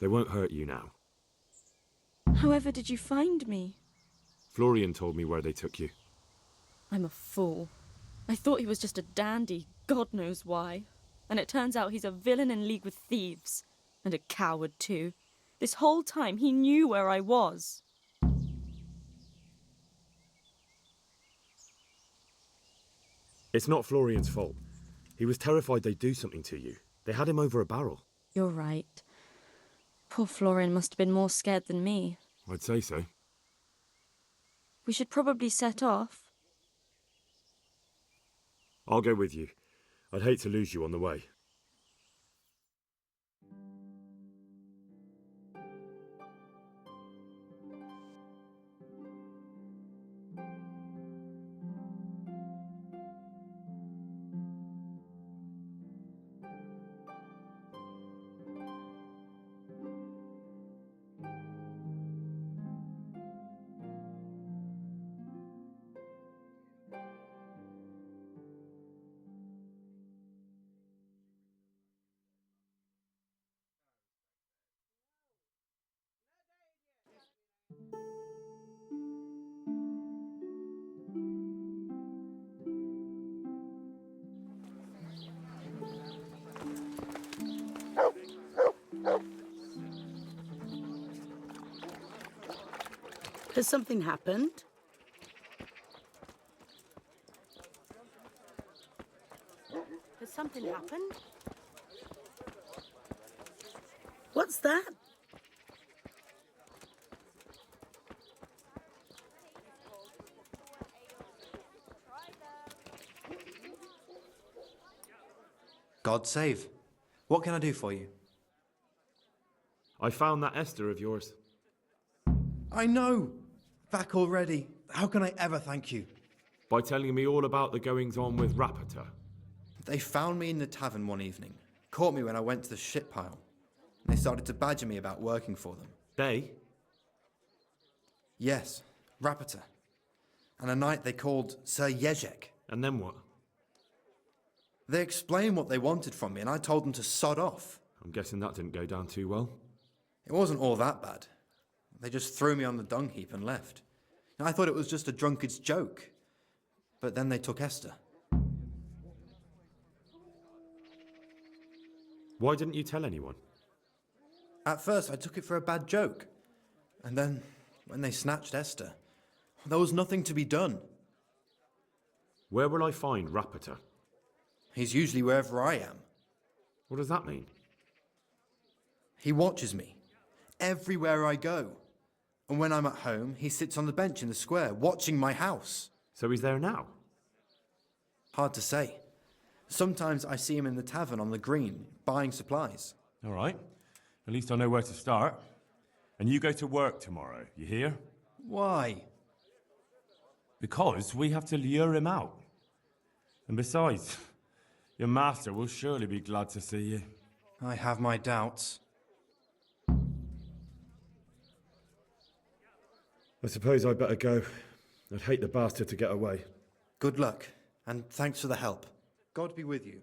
[SPEAKER 1] They won't hurt you now.
[SPEAKER 2] However did you find me?
[SPEAKER 1] Florian told me where they took you.
[SPEAKER 2] I'm a fool. I thought he was just a dandy, God knows why. And it turns out he's a villain in league with thieves. And a coward, too. This whole time he knew where I was.
[SPEAKER 1] It's not Florian's fault. He was terrified they'd do something to you. They had him over a barrel.
[SPEAKER 2] You're right. Poor Florian must have been more scared than me.
[SPEAKER 1] I'd say so.
[SPEAKER 2] We should probably set off.
[SPEAKER 1] I'll go with you. I'd hate to lose you on the way.
[SPEAKER 16] Has something happened? Has something happened? What's that?
[SPEAKER 17] God save. What can I do for you?
[SPEAKER 1] I found that Esther of yours.
[SPEAKER 17] I know! Back already. How can I ever thank you?
[SPEAKER 1] By telling me all about the goings-on with Rapita.
[SPEAKER 17] They found me in the tavern one evening, caught me when I went to the ship pile, and they started to badger me about working for them.
[SPEAKER 1] They?
[SPEAKER 17] Yes, Rapita. And a knight they called Sir Jezek.
[SPEAKER 1] And then what?
[SPEAKER 17] They explained what they wanted from me, and I told them to sod off.
[SPEAKER 1] I'm guessing that didn't go down too well.
[SPEAKER 17] It wasn't all that bad. They just threw me on the dung heap and left. I thought it was just a drunkard's joke. But then they took Esther.
[SPEAKER 1] Why didn't you tell anyone?
[SPEAKER 17] At first, I took it for a bad joke. And then, when they snatched Esther, there was nothing to be done.
[SPEAKER 1] Where will I find Rapita?
[SPEAKER 17] He's usually wherever I am.
[SPEAKER 1] What does that mean?
[SPEAKER 17] He watches me, everywhere I go. And when I'm at home, he sits on the bench in the square, watching my house.
[SPEAKER 1] So he's there now?
[SPEAKER 17] Hard to say. Sometimes I see him in the tavern on the green, buying supplies.
[SPEAKER 1] All right. At least I know where to start. And you go to work tomorrow, you hear?
[SPEAKER 17] Why?
[SPEAKER 1] Because we have to lure him out. And besides, your master will surely be glad to see you.
[SPEAKER 17] I have my doubts.
[SPEAKER 1] I suppose I'd better go. I'd hate the bastard to get away.
[SPEAKER 17] Good luck, and thanks for the help. God be with you.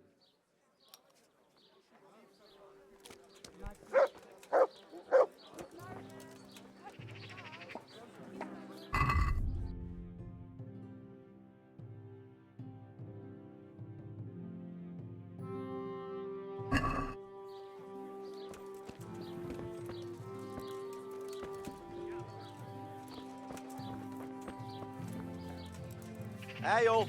[SPEAKER 15] Hey all.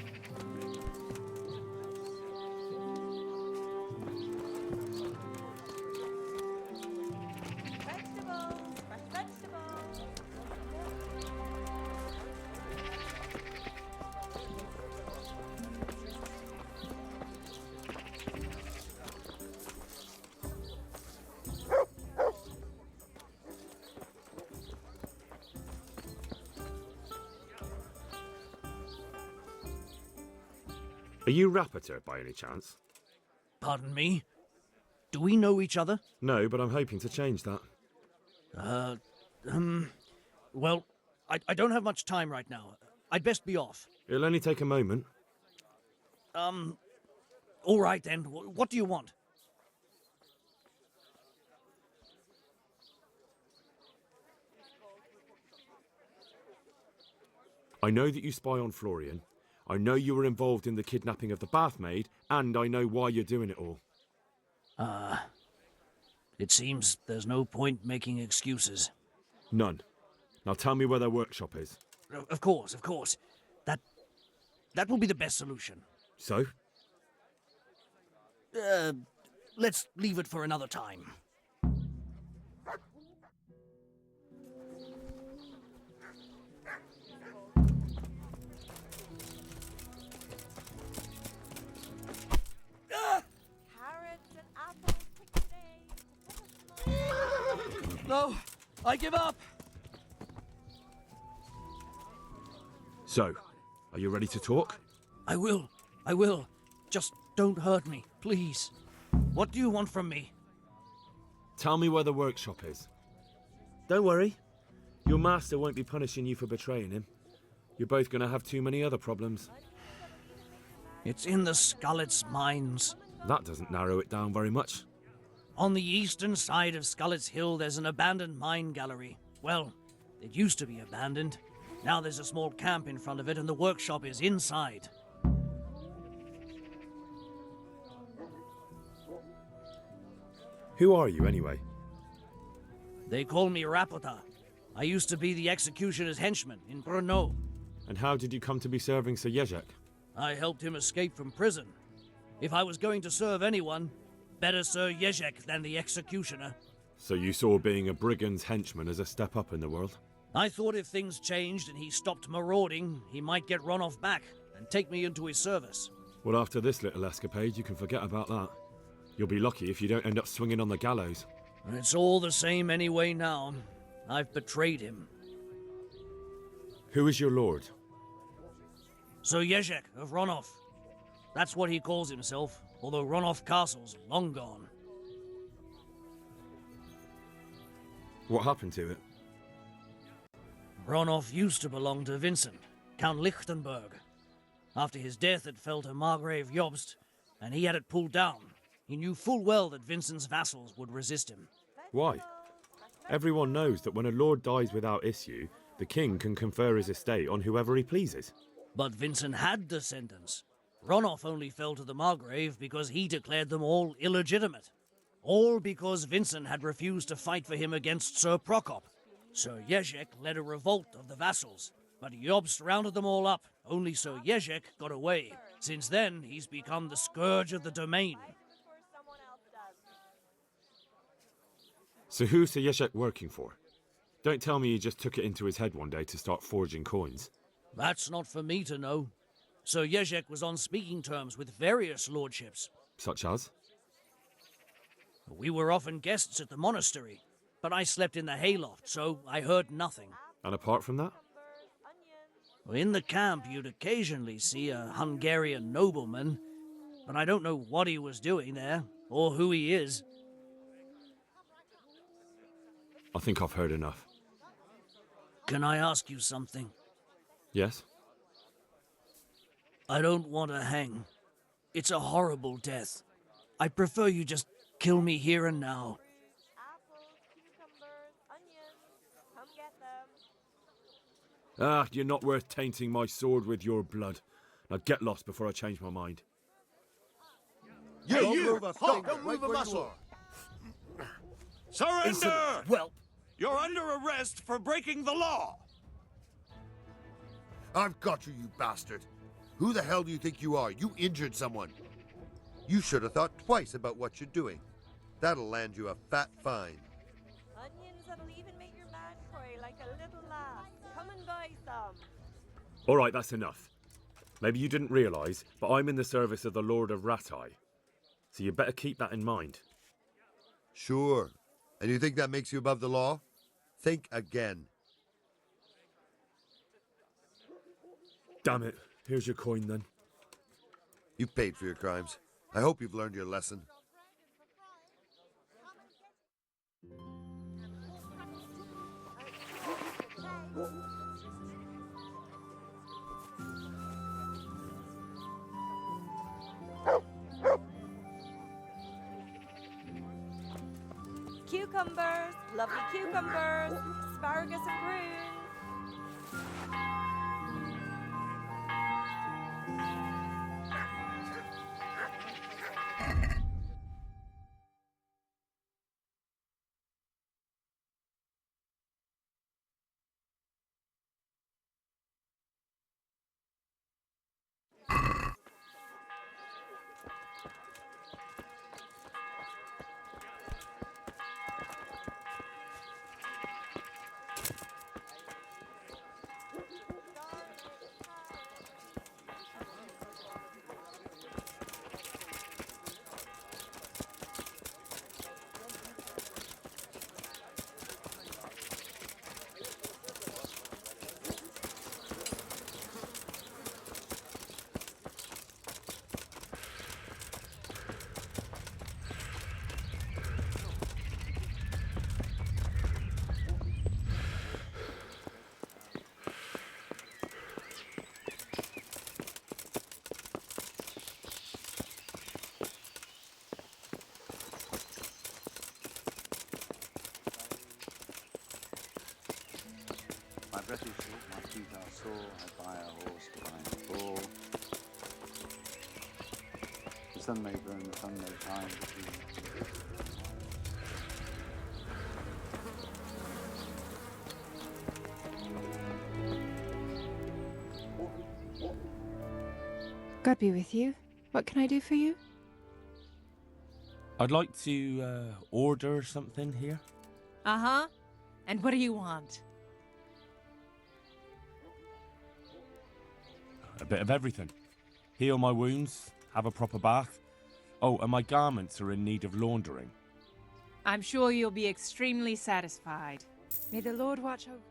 [SPEAKER 1] Are you Rapiter by any chance?
[SPEAKER 18] Pardon me? Do we know each other?
[SPEAKER 1] No, but I'm hoping to change that.
[SPEAKER 18] Well, I don't have much time right now. I'd best be off.
[SPEAKER 1] It'll only take a moment.
[SPEAKER 18] All right then. What do you want?
[SPEAKER 1] I know that you spy on Florian. I know you were involved in the kidnapping of the bathmaid, and I know why you're doing it all.
[SPEAKER 18] It seems there's no point making excuses.
[SPEAKER 1] None. Now tell me where their workshop is.
[SPEAKER 18] Of course, of course. That will be the best solution.
[SPEAKER 1] So?
[SPEAKER 18] Let's leave it for another time. No, I give up.
[SPEAKER 1] So, are you ready to talk?
[SPEAKER 18] I will. Just don't hurt me, please. What do you want from me?
[SPEAKER 1] Tell me where the workshop is. Don't worry. Your master won't be punishing you for betraying him. You're both going to have too many other problems.
[SPEAKER 18] It's in the Skullet's mines.
[SPEAKER 1] That doesn't narrow it down very much.
[SPEAKER 18] On the eastern side of Skullet's Hill, there's an abandoned mine gallery. Well, it used to be abandoned. Now there's a small camp in front of it, and the workshop is inside.
[SPEAKER 1] Who are you, anyway?
[SPEAKER 18] They call me Rapota. I used to be the executioner's henchman in Brno.
[SPEAKER 1] And how did you come to be serving Sir Jezek?
[SPEAKER 18] I helped him escape from prison. If I was going to serve anyone, better Sir Jezek than the executioner.
[SPEAKER 1] So you saw being a brigand's henchman as a step up in the world?
[SPEAKER 18] I thought if things changed and he stopped marauding, he might get Ronoff back and take me into his service.
[SPEAKER 1] Well, after this little escapade, you can forget about that. You'll be lucky if you don't end up swinging on the gallows.
[SPEAKER 18] It's all the same anyway now. I've betrayed him.
[SPEAKER 1] Who is your lord?
[SPEAKER 18] Sir Jezek of Ronoff. That's what he calls himself, although Ronoff Castle's long gone.
[SPEAKER 1] What happened to it?
[SPEAKER 18] Ronoff used to belong to Vincent, Count Lichtenberg. After his death, it fell to Margrave Jobst, and he had it pulled down. He knew full well that Vincent's vassals would resist him.
[SPEAKER 1] Why? Everyone knows that when a lord dies without issue, the king can confer his estate on whoever he pleases.
[SPEAKER 18] But Vincent had descendants. Ronoff only fell to the Margrave because he declared them all illegitimate. All because Vincent had refused to fight for him against Sir Prokop. Sir Jezek led a revolt of the vassals, but Jobst rounded them all up. Only Sir Jezek got away. Since then, he's become the scourge of the domain.
[SPEAKER 1] So who's Sir Jezek working for? Don't tell me he just took it into his head one day to start forging coins.
[SPEAKER 18] That's not for me to know. Sir Jezek was on speaking terms with various lordships.
[SPEAKER 1] Such as?
[SPEAKER 18] We were often guests at the monastery, but I slept in the hayloft, so I heard nothing.
[SPEAKER 1] And apart from that?
[SPEAKER 18] In the camp, you'd occasionally see a Hungarian nobleman, but I don't know what he was doing there, or who he is.
[SPEAKER 1] I think I've heard enough.
[SPEAKER 18] Can I ask you something?
[SPEAKER 1] Yes?
[SPEAKER 18] I don't want to hang. It's a horrible death. I prefer you just kill me here and now.
[SPEAKER 1] Ah, you're not worth tainting my sword with your blood. Now get lost before I change my mind.
[SPEAKER 15] Yeah,
[SPEAKER 5] Don't
[SPEAKER 15] you!
[SPEAKER 5] move a
[SPEAKER 15] Halt!
[SPEAKER 5] finger,
[SPEAKER 15] Don't move
[SPEAKER 5] right
[SPEAKER 15] a
[SPEAKER 5] where you
[SPEAKER 15] muscle!
[SPEAKER 19] Surrender!
[SPEAKER 15] Well,
[SPEAKER 19] You're under arrest for breaking the law!
[SPEAKER 5] I've got you, you bastard. Who the hell do you think you are? You injured someone. You should have thought twice about what you're doing. That'll land you a fat fine.
[SPEAKER 20] Onions that'll even make your man cry like a little lass. Come and buy some.
[SPEAKER 1] All right, that's enough. Maybe you didn't realise, but I'm in the service of the Lord of Ratai. So you better keep that in mind.
[SPEAKER 5] Sure. And you think that makes you above the law? Think again.
[SPEAKER 1] Damn it. Here's your coin then.
[SPEAKER 5] You've paid for your crimes. I hope you've learned your lesson.
[SPEAKER 20] Cucumbers, lovely cucumbers, asparagus and prunes.
[SPEAKER 21] My breath is short, my feet are sore, I buy a horse to buy a ball. The sun may burn, the sun may shine between.
[SPEAKER 22] God be with you. What can I do for you?
[SPEAKER 1] I'd like to order something here.
[SPEAKER 23] Uh-huh. And what do you want?
[SPEAKER 1] A bit of everything. Heal my wounds, have a proper bath. Oh, and my garments are in need of laundering.
[SPEAKER 23] I'm sure you'll be extremely satisfied. May the Lord watch over you.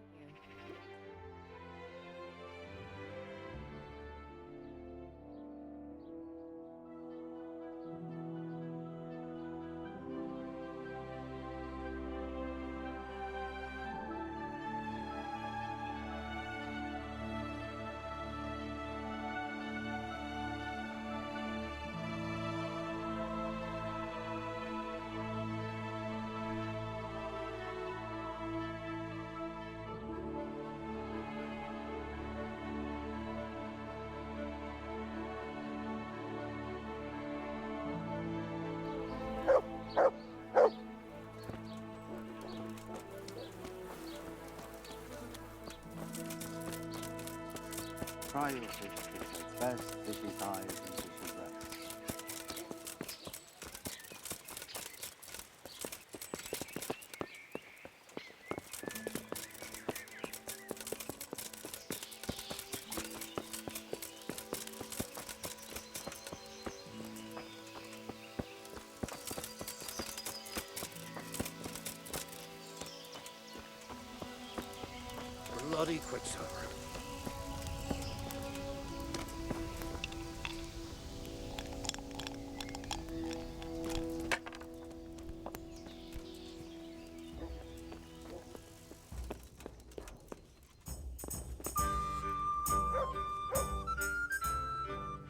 [SPEAKER 21] Try your fish at its best, fishy thighs and fishy breasts.
[SPEAKER 5] Bloody quicksilver.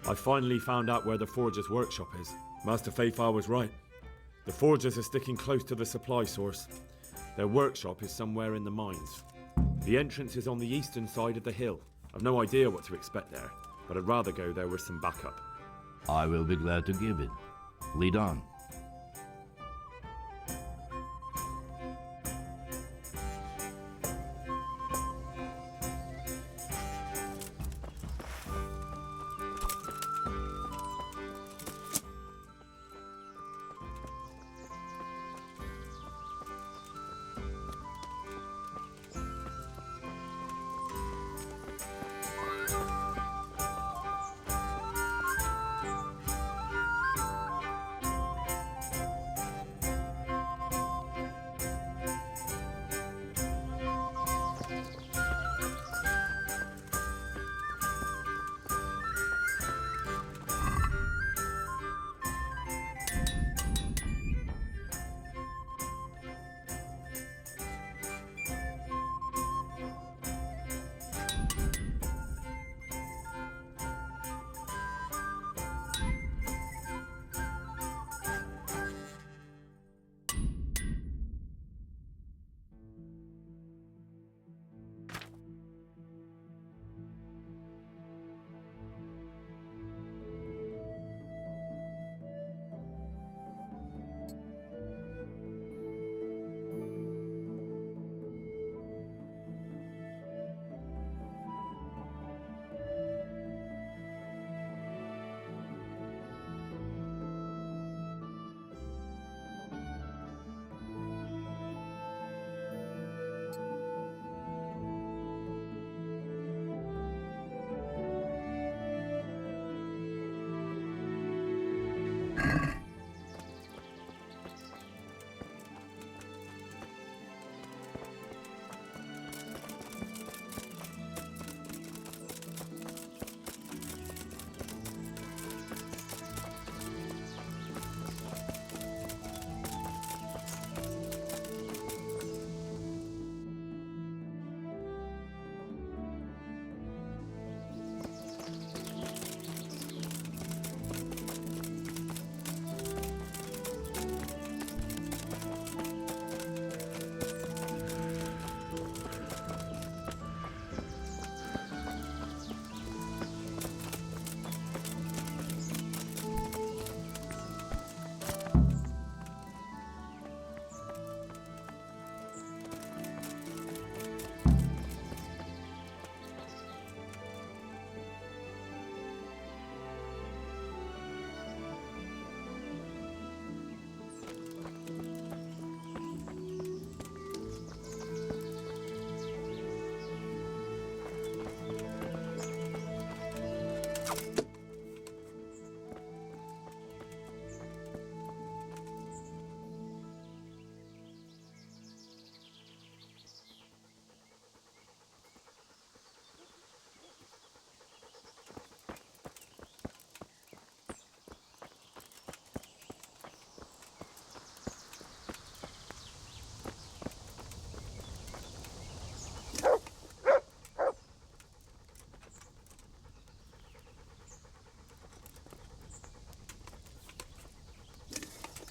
[SPEAKER 1] I finally found out where the Forger's workshop is. Master Faithfar was right. The Forgers are sticking close to the supply source. Their workshop is somewhere in the mines. The entrance is on the eastern side of the hill. I've no idea what to expect there, but I'd rather go there with some backup.
[SPEAKER 24] I will be glad to give it. Lead on.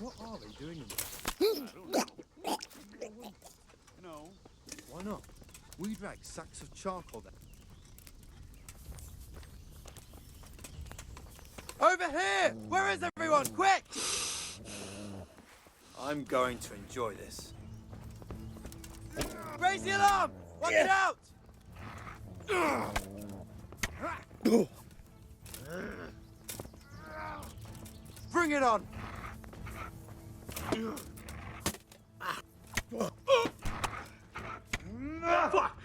[SPEAKER 17] What are they doing in there? I don't know. No. Why not? We drag sacks of charcoal there.
[SPEAKER 15] Over here! Where is everyone? Quick!
[SPEAKER 17] I'm going to enjoy this.
[SPEAKER 15] Raise the alarm! Watch it out! Bring it on!
[SPEAKER 19] Fuck!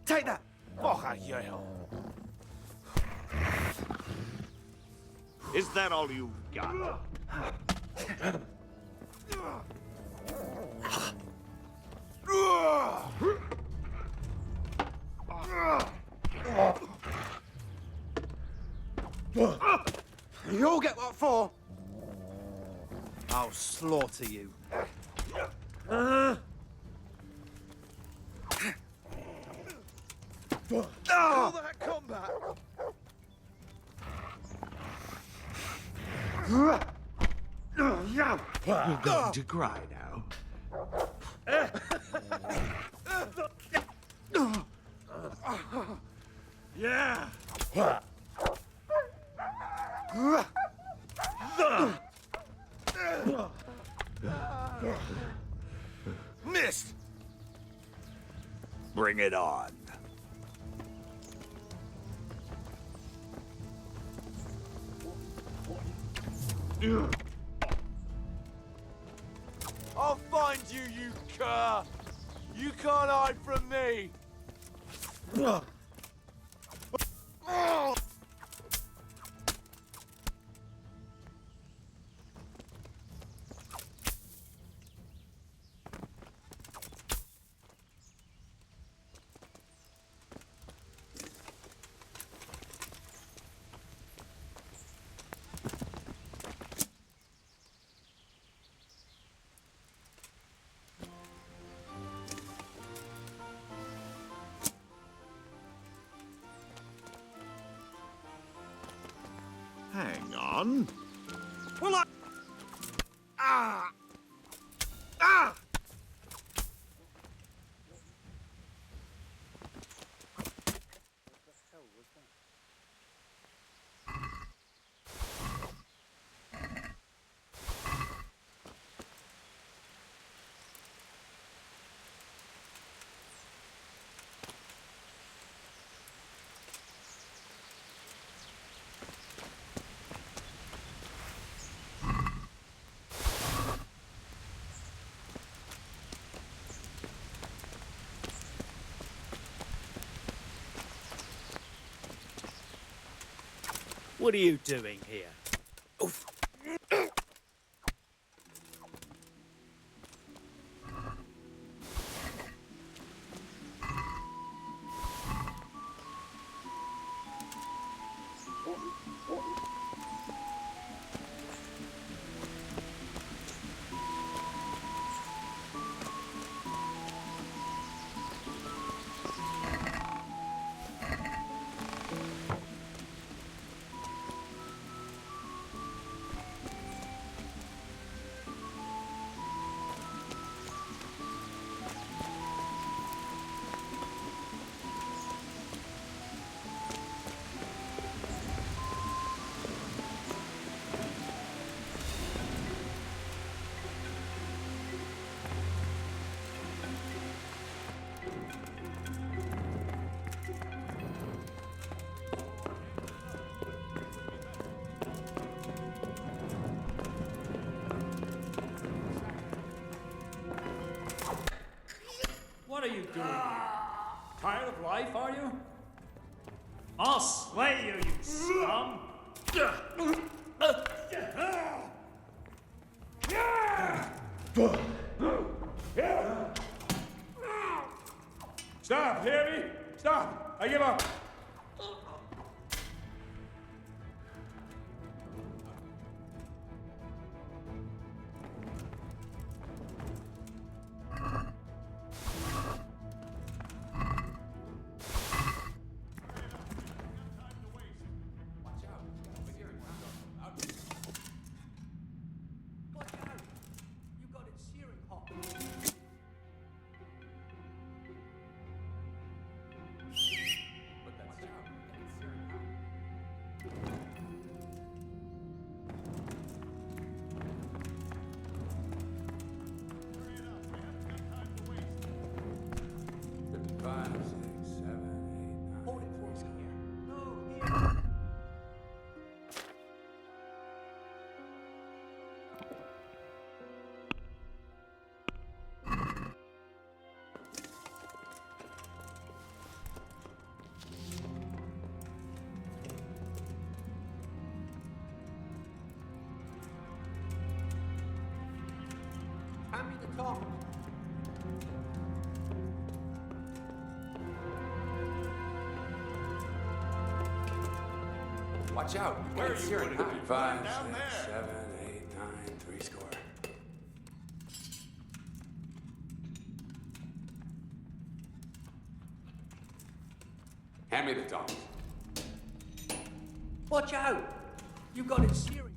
[SPEAKER 15] Take that!
[SPEAKER 19] Fuck, yeah. Is that all you've got?
[SPEAKER 15] You all get what for? I'll slaughter you. All that combat!
[SPEAKER 19] You're going to cry now. Yeah.
[SPEAKER 15] Missed!
[SPEAKER 19] Bring it on.
[SPEAKER 15] I'll find you, you cur! You can't hide from me!
[SPEAKER 19] Hang on. Well, I...
[SPEAKER 18] What are you doing here?
[SPEAKER 7] What are you doing here? Tired of life, are you? I'll slay you, you scum! Stop, hear me? Stop! I give up!
[SPEAKER 15] Hand me the top.
[SPEAKER 3] Watch out.
[SPEAKER 7] Where are you
[SPEAKER 3] Searing
[SPEAKER 7] putting
[SPEAKER 3] hot.
[SPEAKER 7] me?
[SPEAKER 3] 5,
[SPEAKER 7] Down
[SPEAKER 3] 6,
[SPEAKER 7] there.
[SPEAKER 3] 7, 8, 9, 3 score. Hand me the tongs.
[SPEAKER 15] Watch out! You got it searing.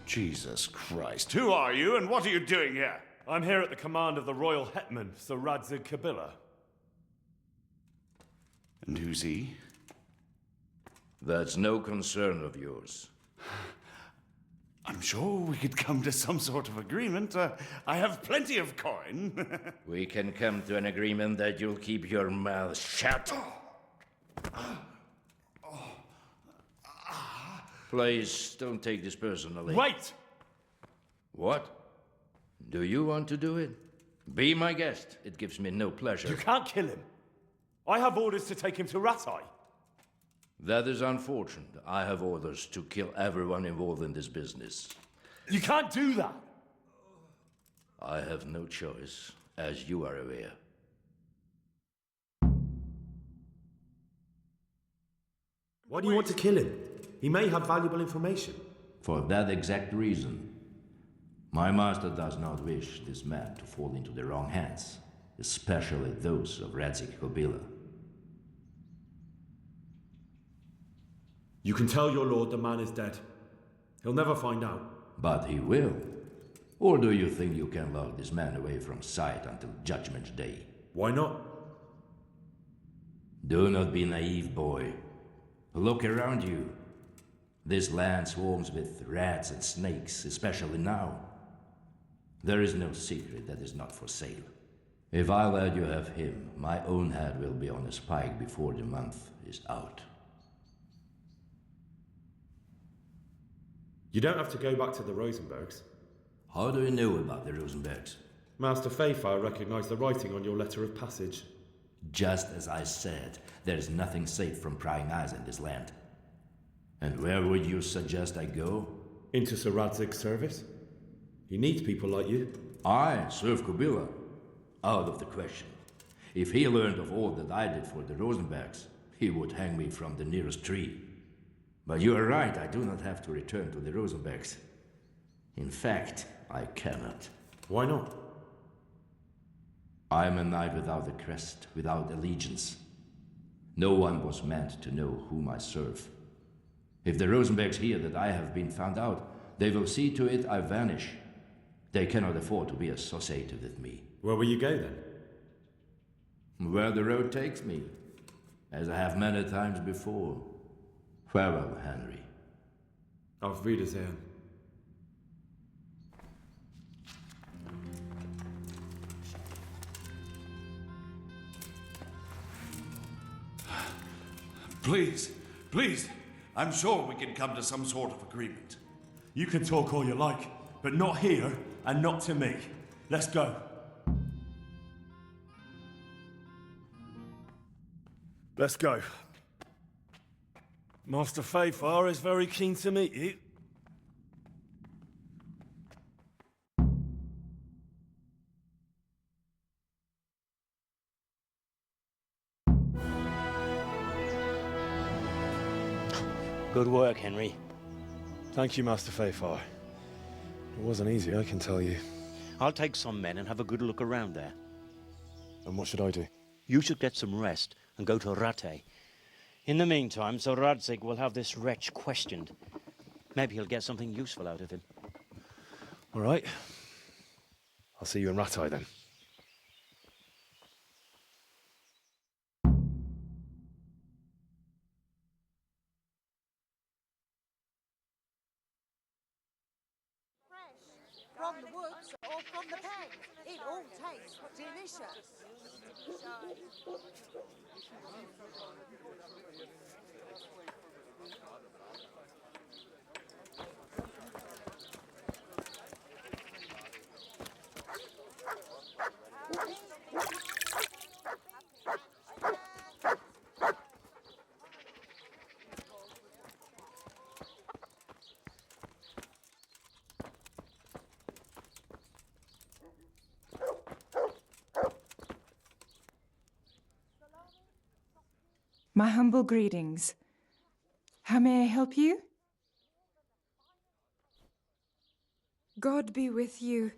[SPEAKER 19] Jesus Christ. Who are you and what are you doing here?
[SPEAKER 1] I'm here at the command of the royal hetman, Sir Radzig Kabila.
[SPEAKER 19] And who's he?
[SPEAKER 24] That's no concern of yours.
[SPEAKER 19] I'm sure we could come to some sort of agreement. I have plenty of coin.
[SPEAKER 24] We can come to an agreement that you'll keep your mouth shut. Please, don't take this personally.
[SPEAKER 1] Wait!
[SPEAKER 24] What? Do you want to do it? Be my guest. It gives me no pleasure.
[SPEAKER 1] You can't kill him. I have orders to take him to Ratai.
[SPEAKER 24] That is unfortunate. I have orders to kill everyone involved in this business.
[SPEAKER 1] You can't do that.
[SPEAKER 24] I have no choice, as you are aware.
[SPEAKER 4] Why do you want to kill him? He may have valuable information.
[SPEAKER 24] For that exact reason. My master does not wish this man to fall into the wrong hands, especially those of Radzig Kabila.
[SPEAKER 4] You can tell your lord the man is dead. He'll never find out.
[SPEAKER 24] But he will. Or do you think you can lock this man away from sight until Judgment Day?
[SPEAKER 4] Why not?
[SPEAKER 24] Do not be naive, boy. Look around you. This land swarms with rats and snakes, especially now. There is no secret that is not for sale. If I let you have him, my own head will be on a spike before the month is out.
[SPEAKER 4] You don't have to go back to the Rosenbergs.
[SPEAKER 24] How do you know about the Rosenbergs?
[SPEAKER 4] Master Fayfire recognized the writing on your letter of passage.
[SPEAKER 24] Just as I said, there is nothing safe from prying eyes in this land. And where would you suggest I go?
[SPEAKER 4] Into Sir Radzig's service. He needs people like you.
[SPEAKER 24] I serve Kabila. Out of the question. If he learned of all that I did for the Rosenbergs, he would hang me from the nearest tree. But you are right, I do not have to return to the Rosenbergs. In fact, I cannot.
[SPEAKER 4] Why not?
[SPEAKER 24] I am a knight without a crest, without allegiance. No one was meant to know whom I serve. If the Rosenbergs hear that I have been found out, they will see to it I vanish. They cannot afford to be associated with me.
[SPEAKER 4] Where will you go then?
[SPEAKER 24] Where the road takes me, as I have many times before. Farewell, Henry.
[SPEAKER 4] Auf Wiedersehen.
[SPEAKER 19] Please, please. I'm sure we can come to some sort of agreement.
[SPEAKER 1] You can talk all you like, but not here and not to me. Let's go. Let's go. Master Fayfar is very keen to meet you.
[SPEAKER 6] Good work, Henry.
[SPEAKER 1] Thank you, Master Fayfar. It wasn't easy, I can tell you.
[SPEAKER 6] I'll take some men and have a good look around there.
[SPEAKER 1] And what should I do?
[SPEAKER 6] You should get some rest and go to Rattay. In the meantime, Sir Radzig will have this wretch questioned. Maybe he'll get something useful out of him.
[SPEAKER 1] All right. I'll see you in Rattay then.
[SPEAKER 9] From the woods or from the pen, it all tastes delicious.
[SPEAKER 23] My humble greetings. How may I help you? God be with you.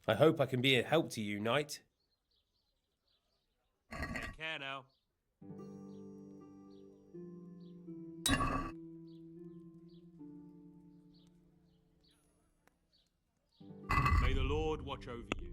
[SPEAKER 11] I hope I can be a help to you, knight.
[SPEAKER 15] Take care now. May the Lord watch over you.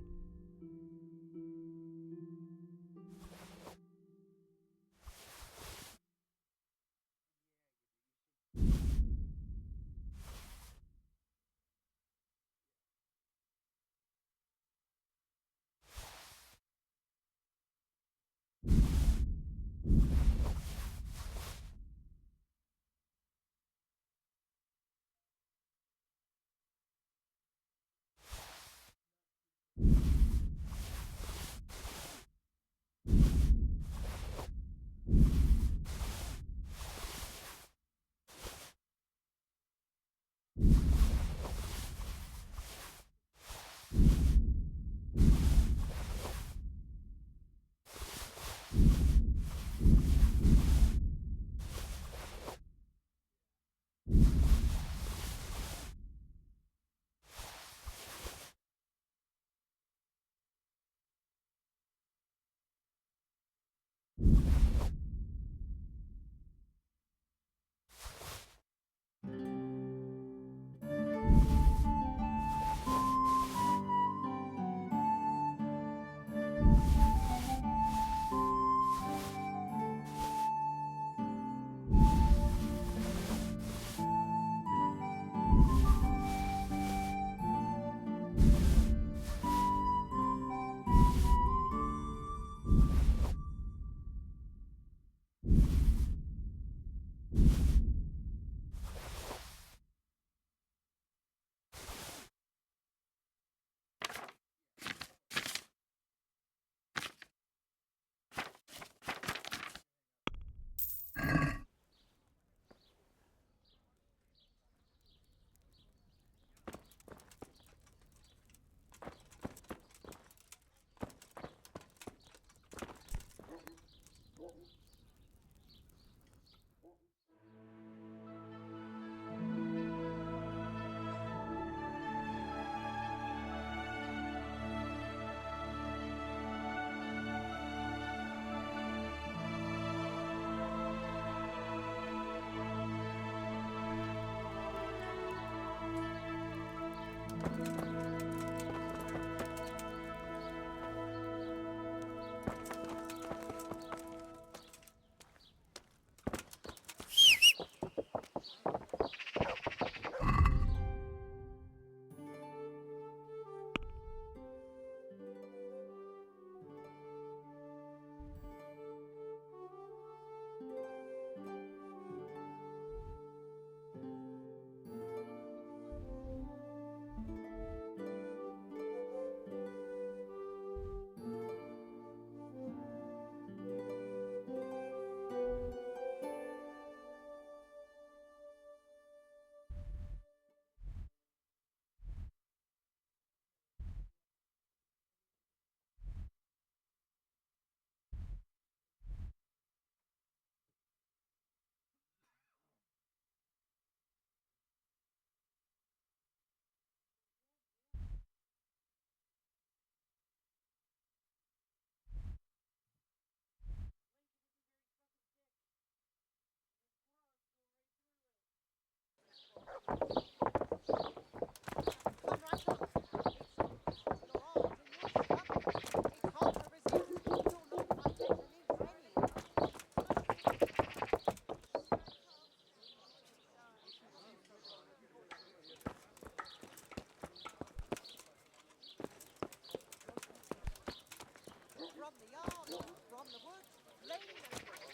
[SPEAKER 9] From the yard or from the woods, lean and tall,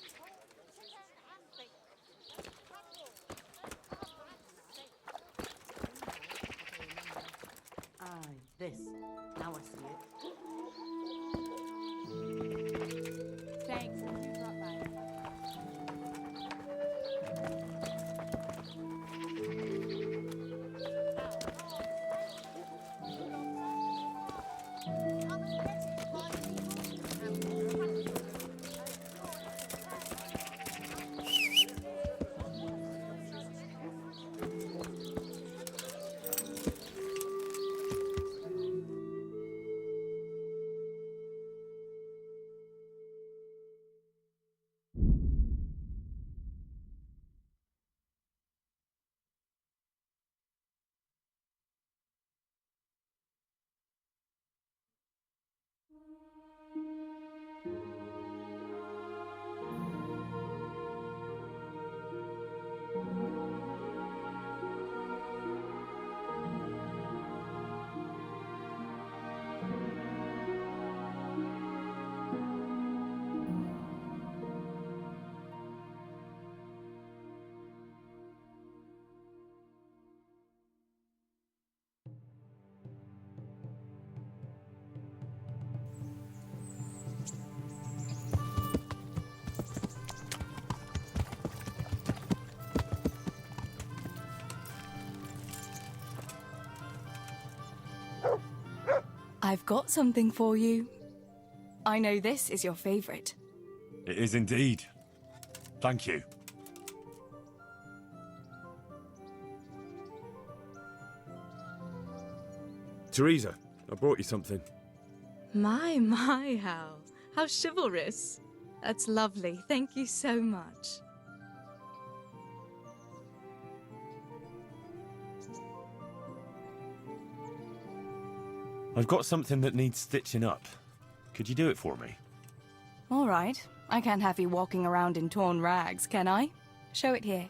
[SPEAKER 9] sit and think.
[SPEAKER 16] Aye, this. Now I see it.
[SPEAKER 23] Thanks, that you brought by.
[SPEAKER 8] I've got something for you. I know this is your favorite.
[SPEAKER 1] It is indeed. Thank you.
[SPEAKER 4] Teresa, I brought you something.
[SPEAKER 22] My, how chivalrous. That's lovely. Thank you so much.
[SPEAKER 1] I've got something that needs stitching up. Could you do it for me?
[SPEAKER 8] All right. I can't have you walking around in torn rags, can I? Show it here.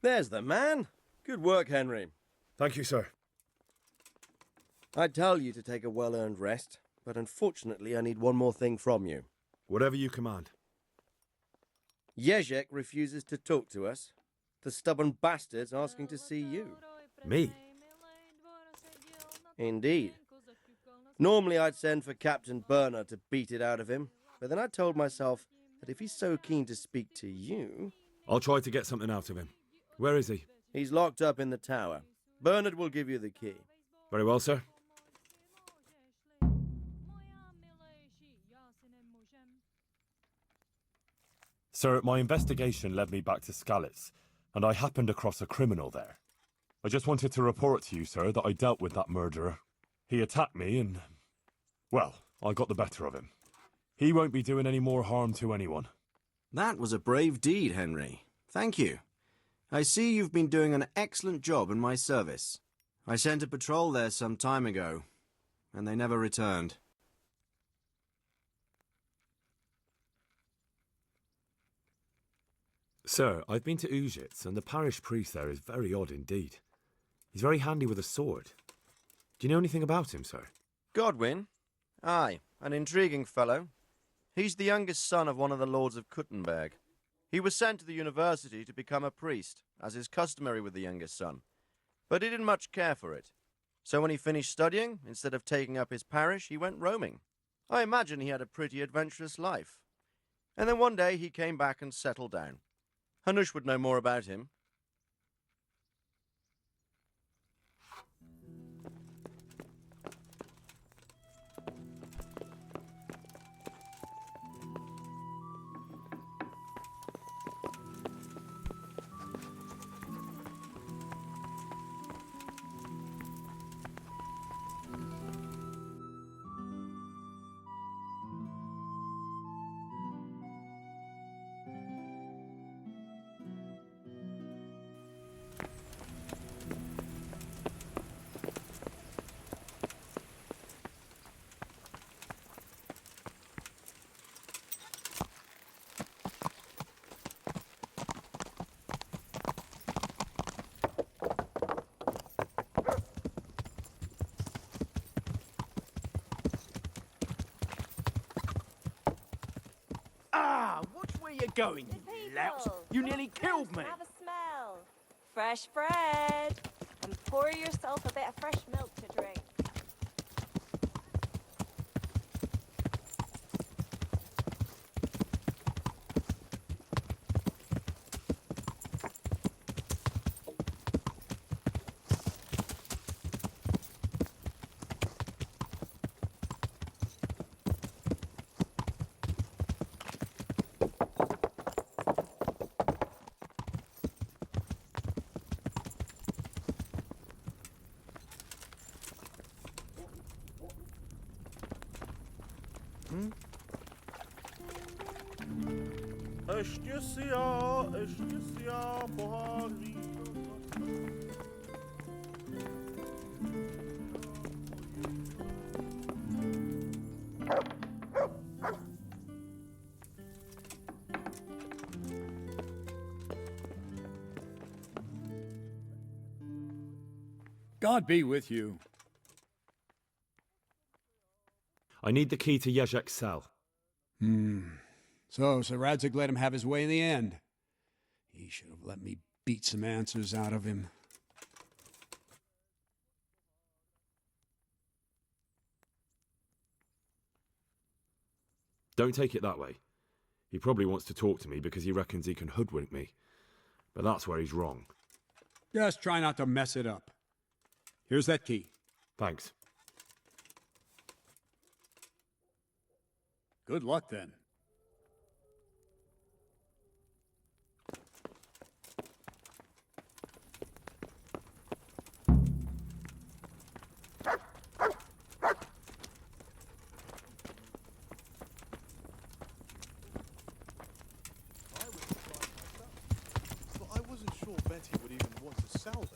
[SPEAKER 10] There's the man. Good work, Henry.
[SPEAKER 4] Thank you, sir.
[SPEAKER 10] I'd tell you to take a well-earned rest, but unfortunately I need one more thing from you.
[SPEAKER 4] Whatever you command.
[SPEAKER 10] Jezek refuses to talk to us. The stubborn bastard's asking to see you.
[SPEAKER 4] Me?
[SPEAKER 10] Indeed. Normally I'd send for Captain Burner to beat it out of him, but then I told myself that if he's so keen to speak to you...
[SPEAKER 4] I'll try to get something out of him. Where is he?
[SPEAKER 10] He's locked up in the tower. Bernard will give you the key.
[SPEAKER 1] Very well, sir. Sir, my investigation led me back to Skalitz, and I happened across a criminal there. I just wanted to report to you, sir, that I dealt with that murderer. He attacked me and, well, I got the better of him. He won't be doing any more harm to anyone.
[SPEAKER 2] That was a brave deed, Henry. Thank you. I see you've been doing an excellent job in my service. I sent a patrol there some time ago, and they never returned.
[SPEAKER 1] Sir, I've been to Ujitz, and the parish priest there is very odd indeed. He's very handy with a sword. Do you know anything about him, sir?
[SPEAKER 10] Godwin? Aye, an intriguing fellow. He's the youngest son of one of the lords of Kuttenberg. He was sent to the university to become a priest, as is customary with the youngest son. But he didn't much care for it. So when he finished studying, instead of taking up his parish, he went roaming. I imagine he had a pretty adventurous life. And then one day he came back and settled down. Hanush would know more about him.
[SPEAKER 15] Where you going, you lout? You nearly killed me.
[SPEAKER 20] Have a smell. Fresh bread. And pour yourself a bit of fresh milk to drink.
[SPEAKER 7] God be with you.
[SPEAKER 1] I need the key to Yezhek's cell.
[SPEAKER 12] So Sir Radzig let him have his way in the end. He should have let me beat some answers out of him.
[SPEAKER 1] Don't take it that way. He probably wants to talk to me because he reckons he can hoodwink me. But that's where he's wrong.
[SPEAKER 12] Just try not to mess it up. Here's that key.
[SPEAKER 1] Thanks.
[SPEAKER 12] Good luck, then.
[SPEAKER 13] But I wasn't sure Betty would even want to sell them.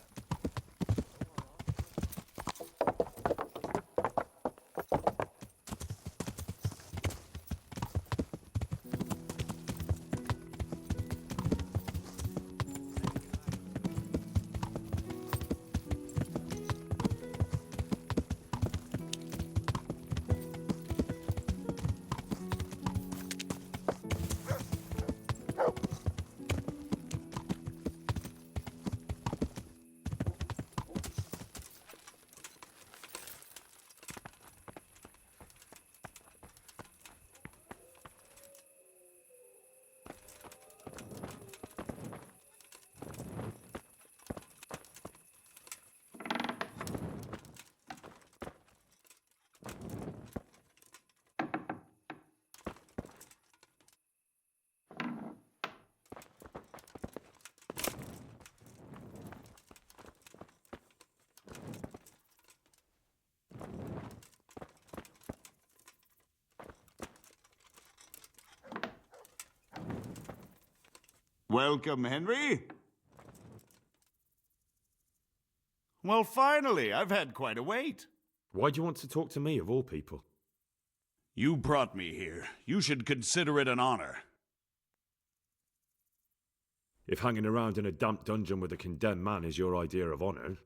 [SPEAKER 19] Welcome, Henry. Well, finally, I've had quite a wait.
[SPEAKER 4] Why do you want to talk to me, of all people?
[SPEAKER 19] You brought me here. You should consider it an honor.
[SPEAKER 4] If hanging around in a damp dungeon with a condemned man is your idea of honor...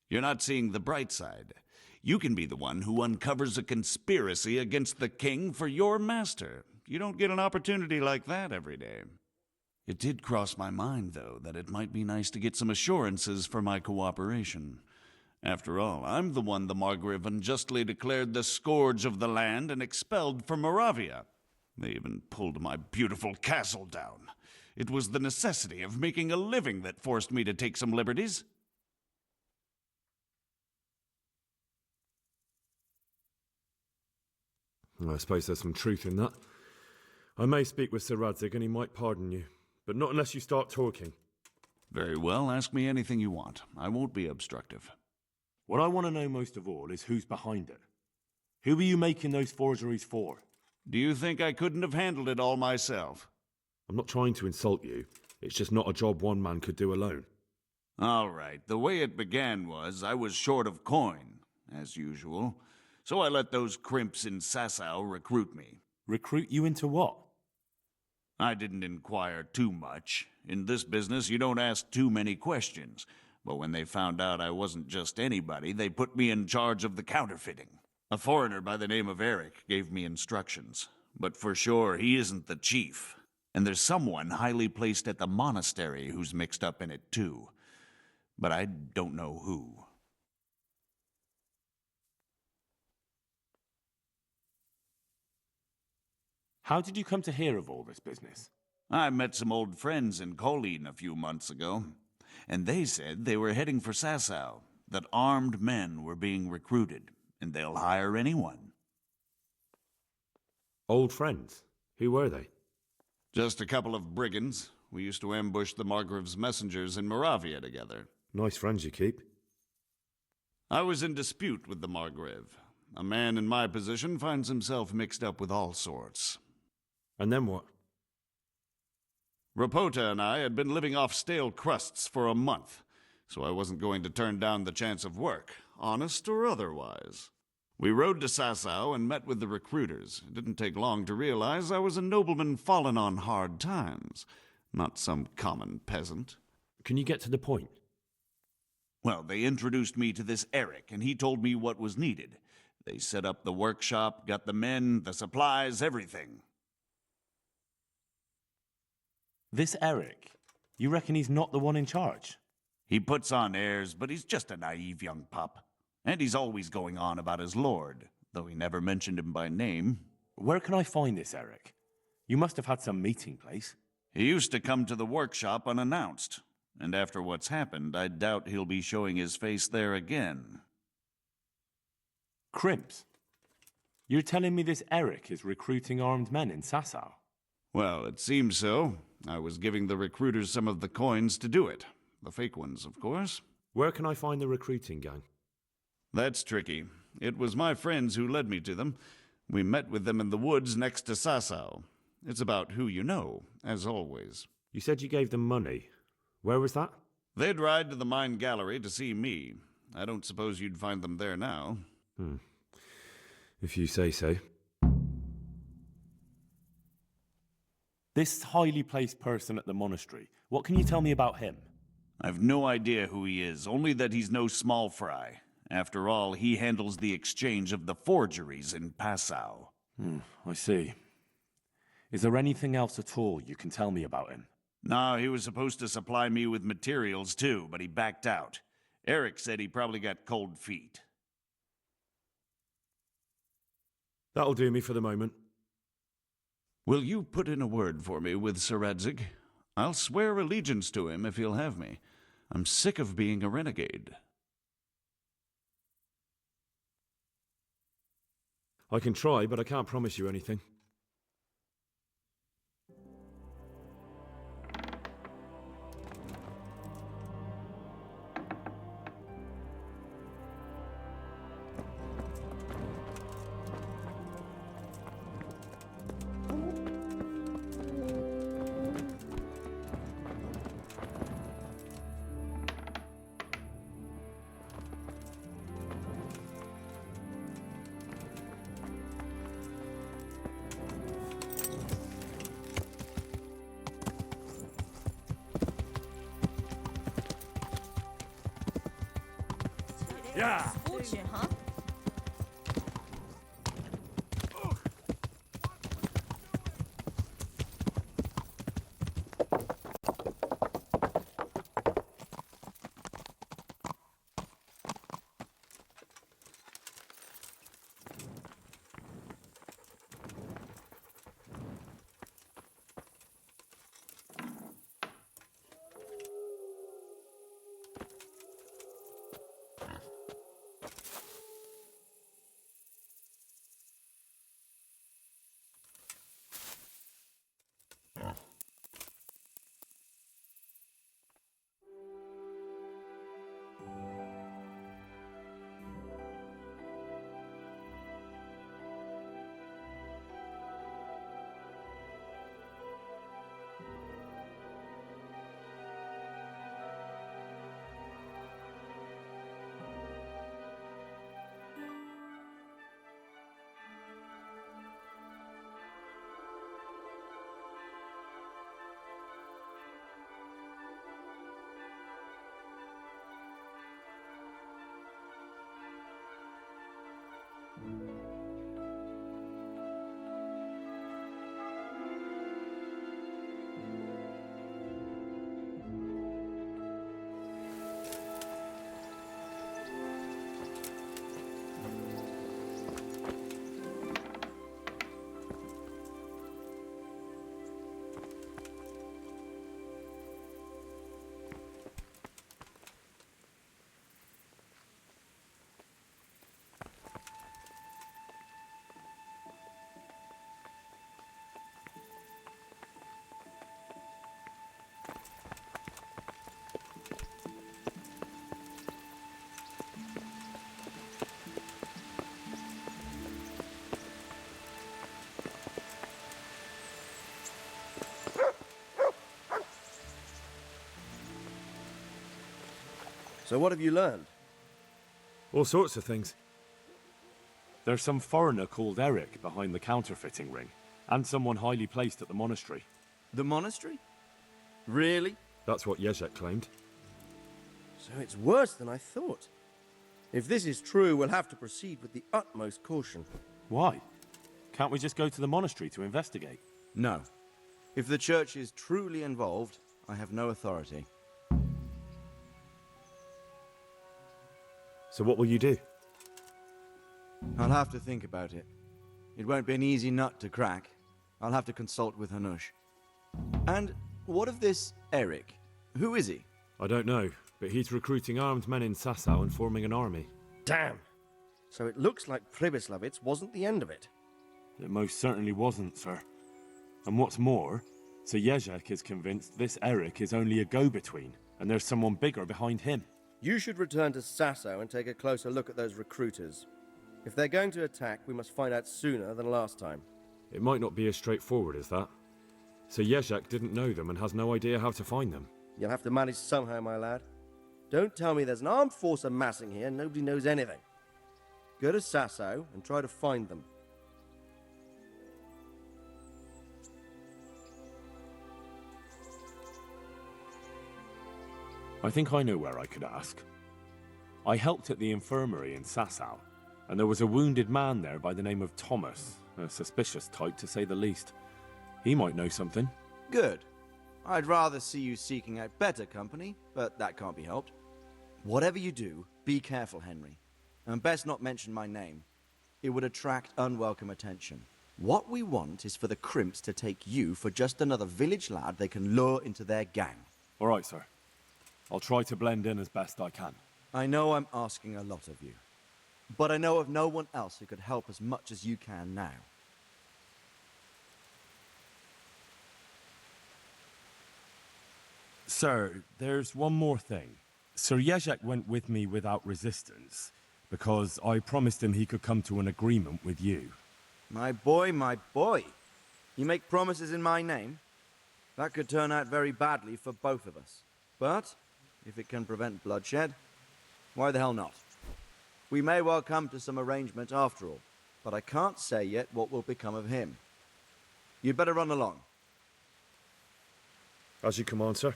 [SPEAKER 19] You're not seeing the bright side. You can be the one who uncovers a conspiracy against the king for your master. You don't get an opportunity like that every day. It did cross my mind, though, that it might be nice to get some assurances for my cooperation. After all, I'm the one the Margrave unjustly declared the scourge of the land and expelled from Moravia. They even pulled my beautiful castle down. It was the necessity of making a living that forced me to take some liberties.
[SPEAKER 4] I suppose there's some truth in that. I may speak with Sir Radzig and he might pardon you, but not unless you start talking.
[SPEAKER 19] Very well, ask me anything you want. I won't be obstructive.
[SPEAKER 1] What I want to know most of all is who's behind it. Who are you making those forgeries for?
[SPEAKER 19] Do you think I couldn't have handled it all myself?
[SPEAKER 4] I'm not trying to insult you. It's just not a job one man could do alone.
[SPEAKER 19] All right, the way it began was I was short of coin, as usual. So I let those crimps in Sasau recruit me.
[SPEAKER 1] Recruit you into what?
[SPEAKER 19] I didn't inquire too much. In this business, you don't ask too many questions. But when they found out I wasn't just anybody, they put me in charge of the counterfeiting. A foreigner by the name of Eric gave me instructions. But for sure, he isn't the chief. And there's someone highly placed at the monastery who's mixed up in it too. But I don't know who.
[SPEAKER 1] How did you come to hear of all this business?
[SPEAKER 19] I met some old friends in Colleen a few months ago, and they said they were heading for Sasau, that armed men were being recruited, and they'll hire anyone.
[SPEAKER 4] Old friends? Who were they?
[SPEAKER 19] Just a couple of brigands. We used to ambush the Margrave's messengers in Moravia together.
[SPEAKER 4] Nice friends you keep.
[SPEAKER 19] I was in dispute with the Margrave. A man in my position finds himself mixed up with all sorts.
[SPEAKER 4] And then what?
[SPEAKER 19] Rapota and I had been living off stale crusts for a month, so I wasn't going to turn down the chance of work, honest or otherwise. We rode to Sasau and met with the recruiters. It didn't take long to realize I was a nobleman fallen on hard times, not some common peasant.
[SPEAKER 4] Can you get to the point?
[SPEAKER 19] Well, they introduced me to this Eric, and he told me what was needed. They set up the workshop, got the men, the supplies, everything.
[SPEAKER 1] This Eric, you reckon he's not the one in charge?
[SPEAKER 19] He puts on airs, but he's just a naive young pup. And he's always going on about his lord, though he never mentioned him by name.
[SPEAKER 1] Where can I find this Eric? You must have had some meeting place.
[SPEAKER 19] He used to come to the workshop unannounced, and after what's happened, I doubt he'll be showing his face there again.
[SPEAKER 1] Crimps? You're telling me this Eric is recruiting armed men in Sasau?
[SPEAKER 19] Well, it seems so. I was giving the recruiters some of the coins to do it. The fake ones, of course.
[SPEAKER 4] Where can I find the recruiting gang?
[SPEAKER 19] That's tricky. It was my friends who led me to them. We met with them in the woods next to Sasau. It's about who you know, as always.
[SPEAKER 4] You said you gave them money. Where was that?
[SPEAKER 19] They'd ride to the mine gallery to see me. I don't suppose you'd find them there now.
[SPEAKER 4] If you say so.
[SPEAKER 1] This highly placed person at the monastery, what can you tell me about him?
[SPEAKER 19] I've no idea who he is, only that he's no small fry. After all, he handles the exchange of the forgeries in Passau.
[SPEAKER 1] I see. Is there anything else at all you can tell me about him?
[SPEAKER 19] No, he was supposed to supply me with materials too, but he backed out. Eric said he probably got cold feet.
[SPEAKER 4] That'll do me for the moment.
[SPEAKER 19] Will you put in a word for me with Sir Radzig? I'll swear allegiance to him if he'll have me. I'm sick of being a renegade.
[SPEAKER 4] I can try, but I can't promise you anything. Yeah.
[SPEAKER 20] Fortune, huh?
[SPEAKER 10] So what have you learned?
[SPEAKER 4] All sorts of things.
[SPEAKER 1] There's some foreigner called Eric behind the counterfeiting ring, and someone highly placed at the monastery.
[SPEAKER 10] The monastery? Really?
[SPEAKER 4] That's what Yezhek claimed.
[SPEAKER 10] So it's worse than I thought. If this is true, we'll have to proceed with the utmost caution.
[SPEAKER 1] Why? Can't we just go to the monastery to investigate?
[SPEAKER 10] No. If the church is truly involved, I have no authority.
[SPEAKER 4] So what will you do?
[SPEAKER 10] I'll have to think about it. It won't be an easy nut to crack. I'll have to consult with Hanush. And what of this Eric? Who is he?
[SPEAKER 4] I don't know, but he's recruiting armed men in Sasau and forming an army.
[SPEAKER 10] Damn! So it looks like Pribyslavitz wasn't the end of it.
[SPEAKER 1] It most certainly wasn't, sir. And what's more, Sir Yezhek is convinced this Eric is only a go-between, and there's someone bigger behind him.
[SPEAKER 10] You should return to Sasau and take a closer look at those recruiters. If they're going to attack, we must find out sooner than last time.
[SPEAKER 4] It might not be as straightforward as that. So Yezhek didn't know them and has no idea how to find them.
[SPEAKER 10] You'll have to manage somehow, my lad. Don't tell me there's an armed force amassing here and nobody knows anything. Go to Sasau and try to find them.
[SPEAKER 1] I think I know where I could ask. I helped at the infirmary in Sasau, and there was a wounded man there by the name of Thomas, a suspicious type to say the least. He might know something.
[SPEAKER 10] Good. I'd rather see you seeking out better company, but that can't be helped. Whatever you do, be careful, Henry. And best not mention my name. It would attract unwelcome attention. What we want is for the crimps to take you for just another village lad they can lure into their gang.
[SPEAKER 1] All right, sir. I'll try to blend in as best I can.
[SPEAKER 10] I know I'm asking a lot of you, but I know of no one else who could help as much as you can now.
[SPEAKER 1] Sir, there's one more thing. Sir Yezhek went with me without resistance, because I promised him he could come to an agreement with you.
[SPEAKER 10] My boy, my boy. You make promises in my name? That could turn out very badly for both of us. But if it can prevent bloodshed, why the hell not? We may well come to some arrangement after all, but I can't say yet what will become of him. You'd better run along.
[SPEAKER 4] As you command, sir.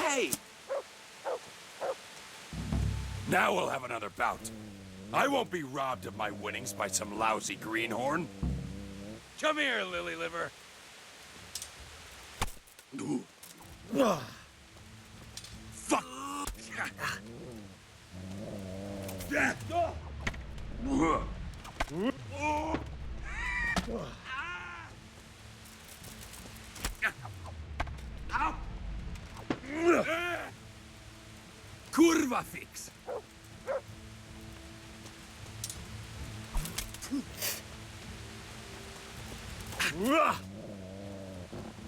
[SPEAKER 3] Hey! Now we'll have another bout. I won't be robbed of my winnings by some lousy greenhorn. Come here, lily liver. Fuck! Kurva fix!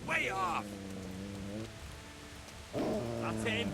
[SPEAKER 3] Way off! That's in!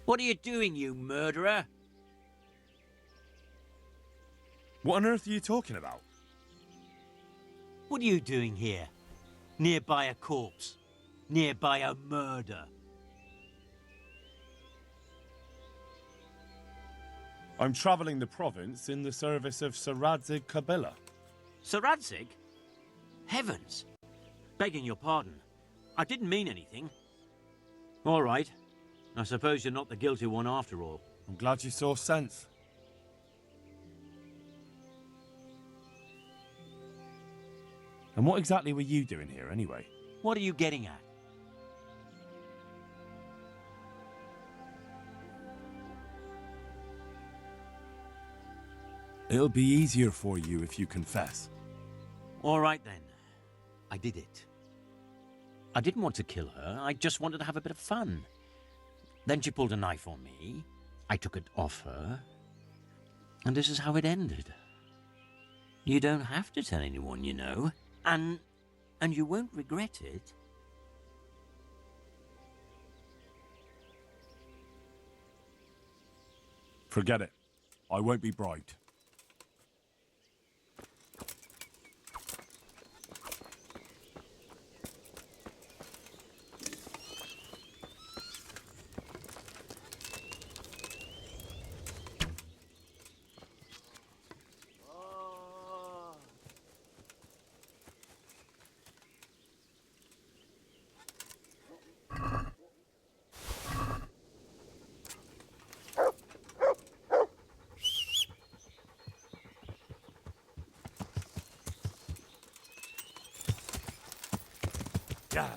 [SPEAKER 6] What are you doing, you murderer?
[SPEAKER 4] What on earth are you talking about?
[SPEAKER 6] What are you doing here? Nearby a corpse? Nearby a murder?
[SPEAKER 4] I'm travelling the province in the service of Sir Radzig Kabila.
[SPEAKER 6] Sir Radzig? Heavens! Begging your pardon. I didn't mean anything. All right. I suppose you're not the guilty one after all.
[SPEAKER 4] I'm glad you saw sense. And what exactly were you doing here, anyway?
[SPEAKER 6] What are you getting at?
[SPEAKER 4] It'll be easier for you if you confess.
[SPEAKER 6] All right, then. I did it. I didn't want to kill her. I just wanted to have a bit of fun. Then she pulled a knife on me. I took it off her. And this is how it ended. You don't have to tell anyone, you know. And you won't regret it.
[SPEAKER 4] Forget it. I won't be bribed.
[SPEAKER 3] Yeah.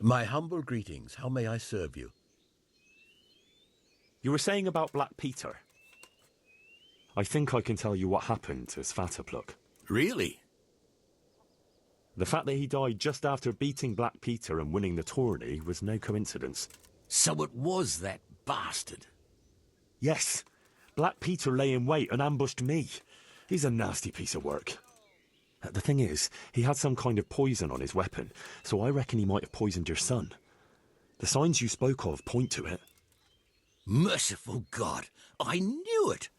[SPEAKER 5] My humble greetings. How may I serve you?
[SPEAKER 1] You were saying about Black Peter. I think I can tell you what happened to Svatopluk.
[SPEAKER 5] Really?
[SPEAKER 1] The fact that he died just after beating Black Peter and winning the tourney was no coincidence.
[SPEAKER 5] So it was that bastard?
[SPEAKER 1] Yes. Black Peter lay in wait and ambushed me. He's a nasty piece of work. The thing is, he had some kind of poison on his weapon, so I reckon he might have poisoned your son. The signs you spoke of point to it.
[SPEAKER 5] Merciful God, I knew it!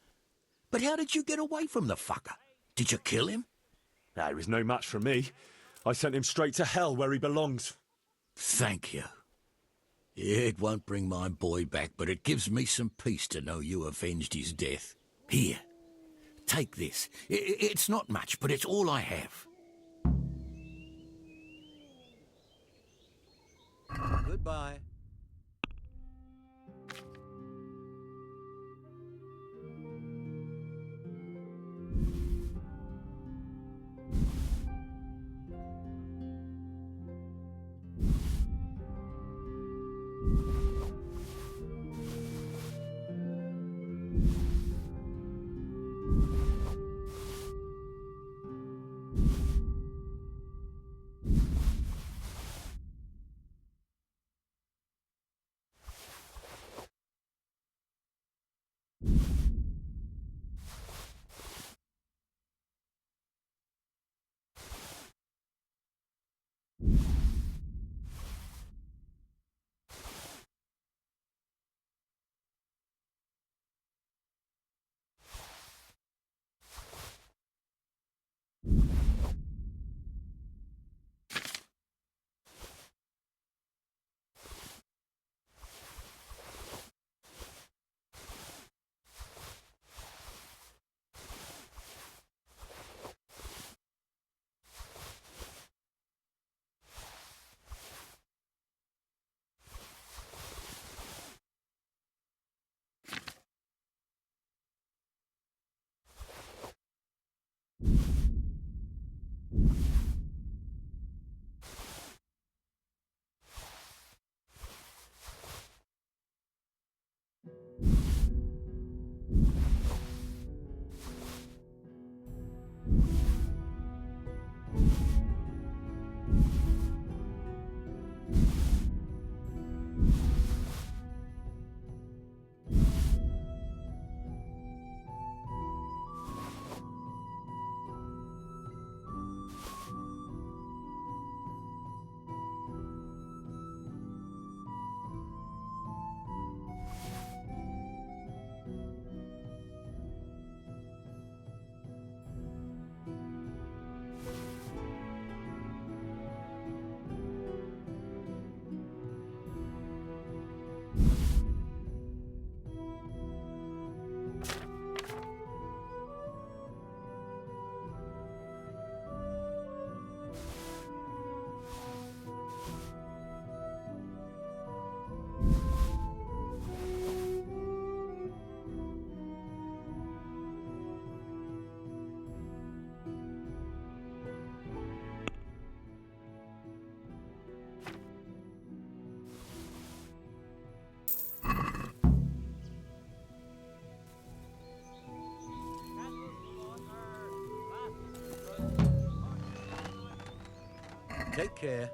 [SPEAKER 5] But how did you get away from the fucker? Did you kill him?
[SPEAKER 1] He was no match for me. I sent him straight to hell where he belongs.
[SPEAKER 5] Thank you. It won't bring my boy back, but it gives me some peace to know you avenged his death. Here, take this. It's not much, but it's all I have.
[SPEAKER 10] Goodbye.
[SPEAKER 5] Take care.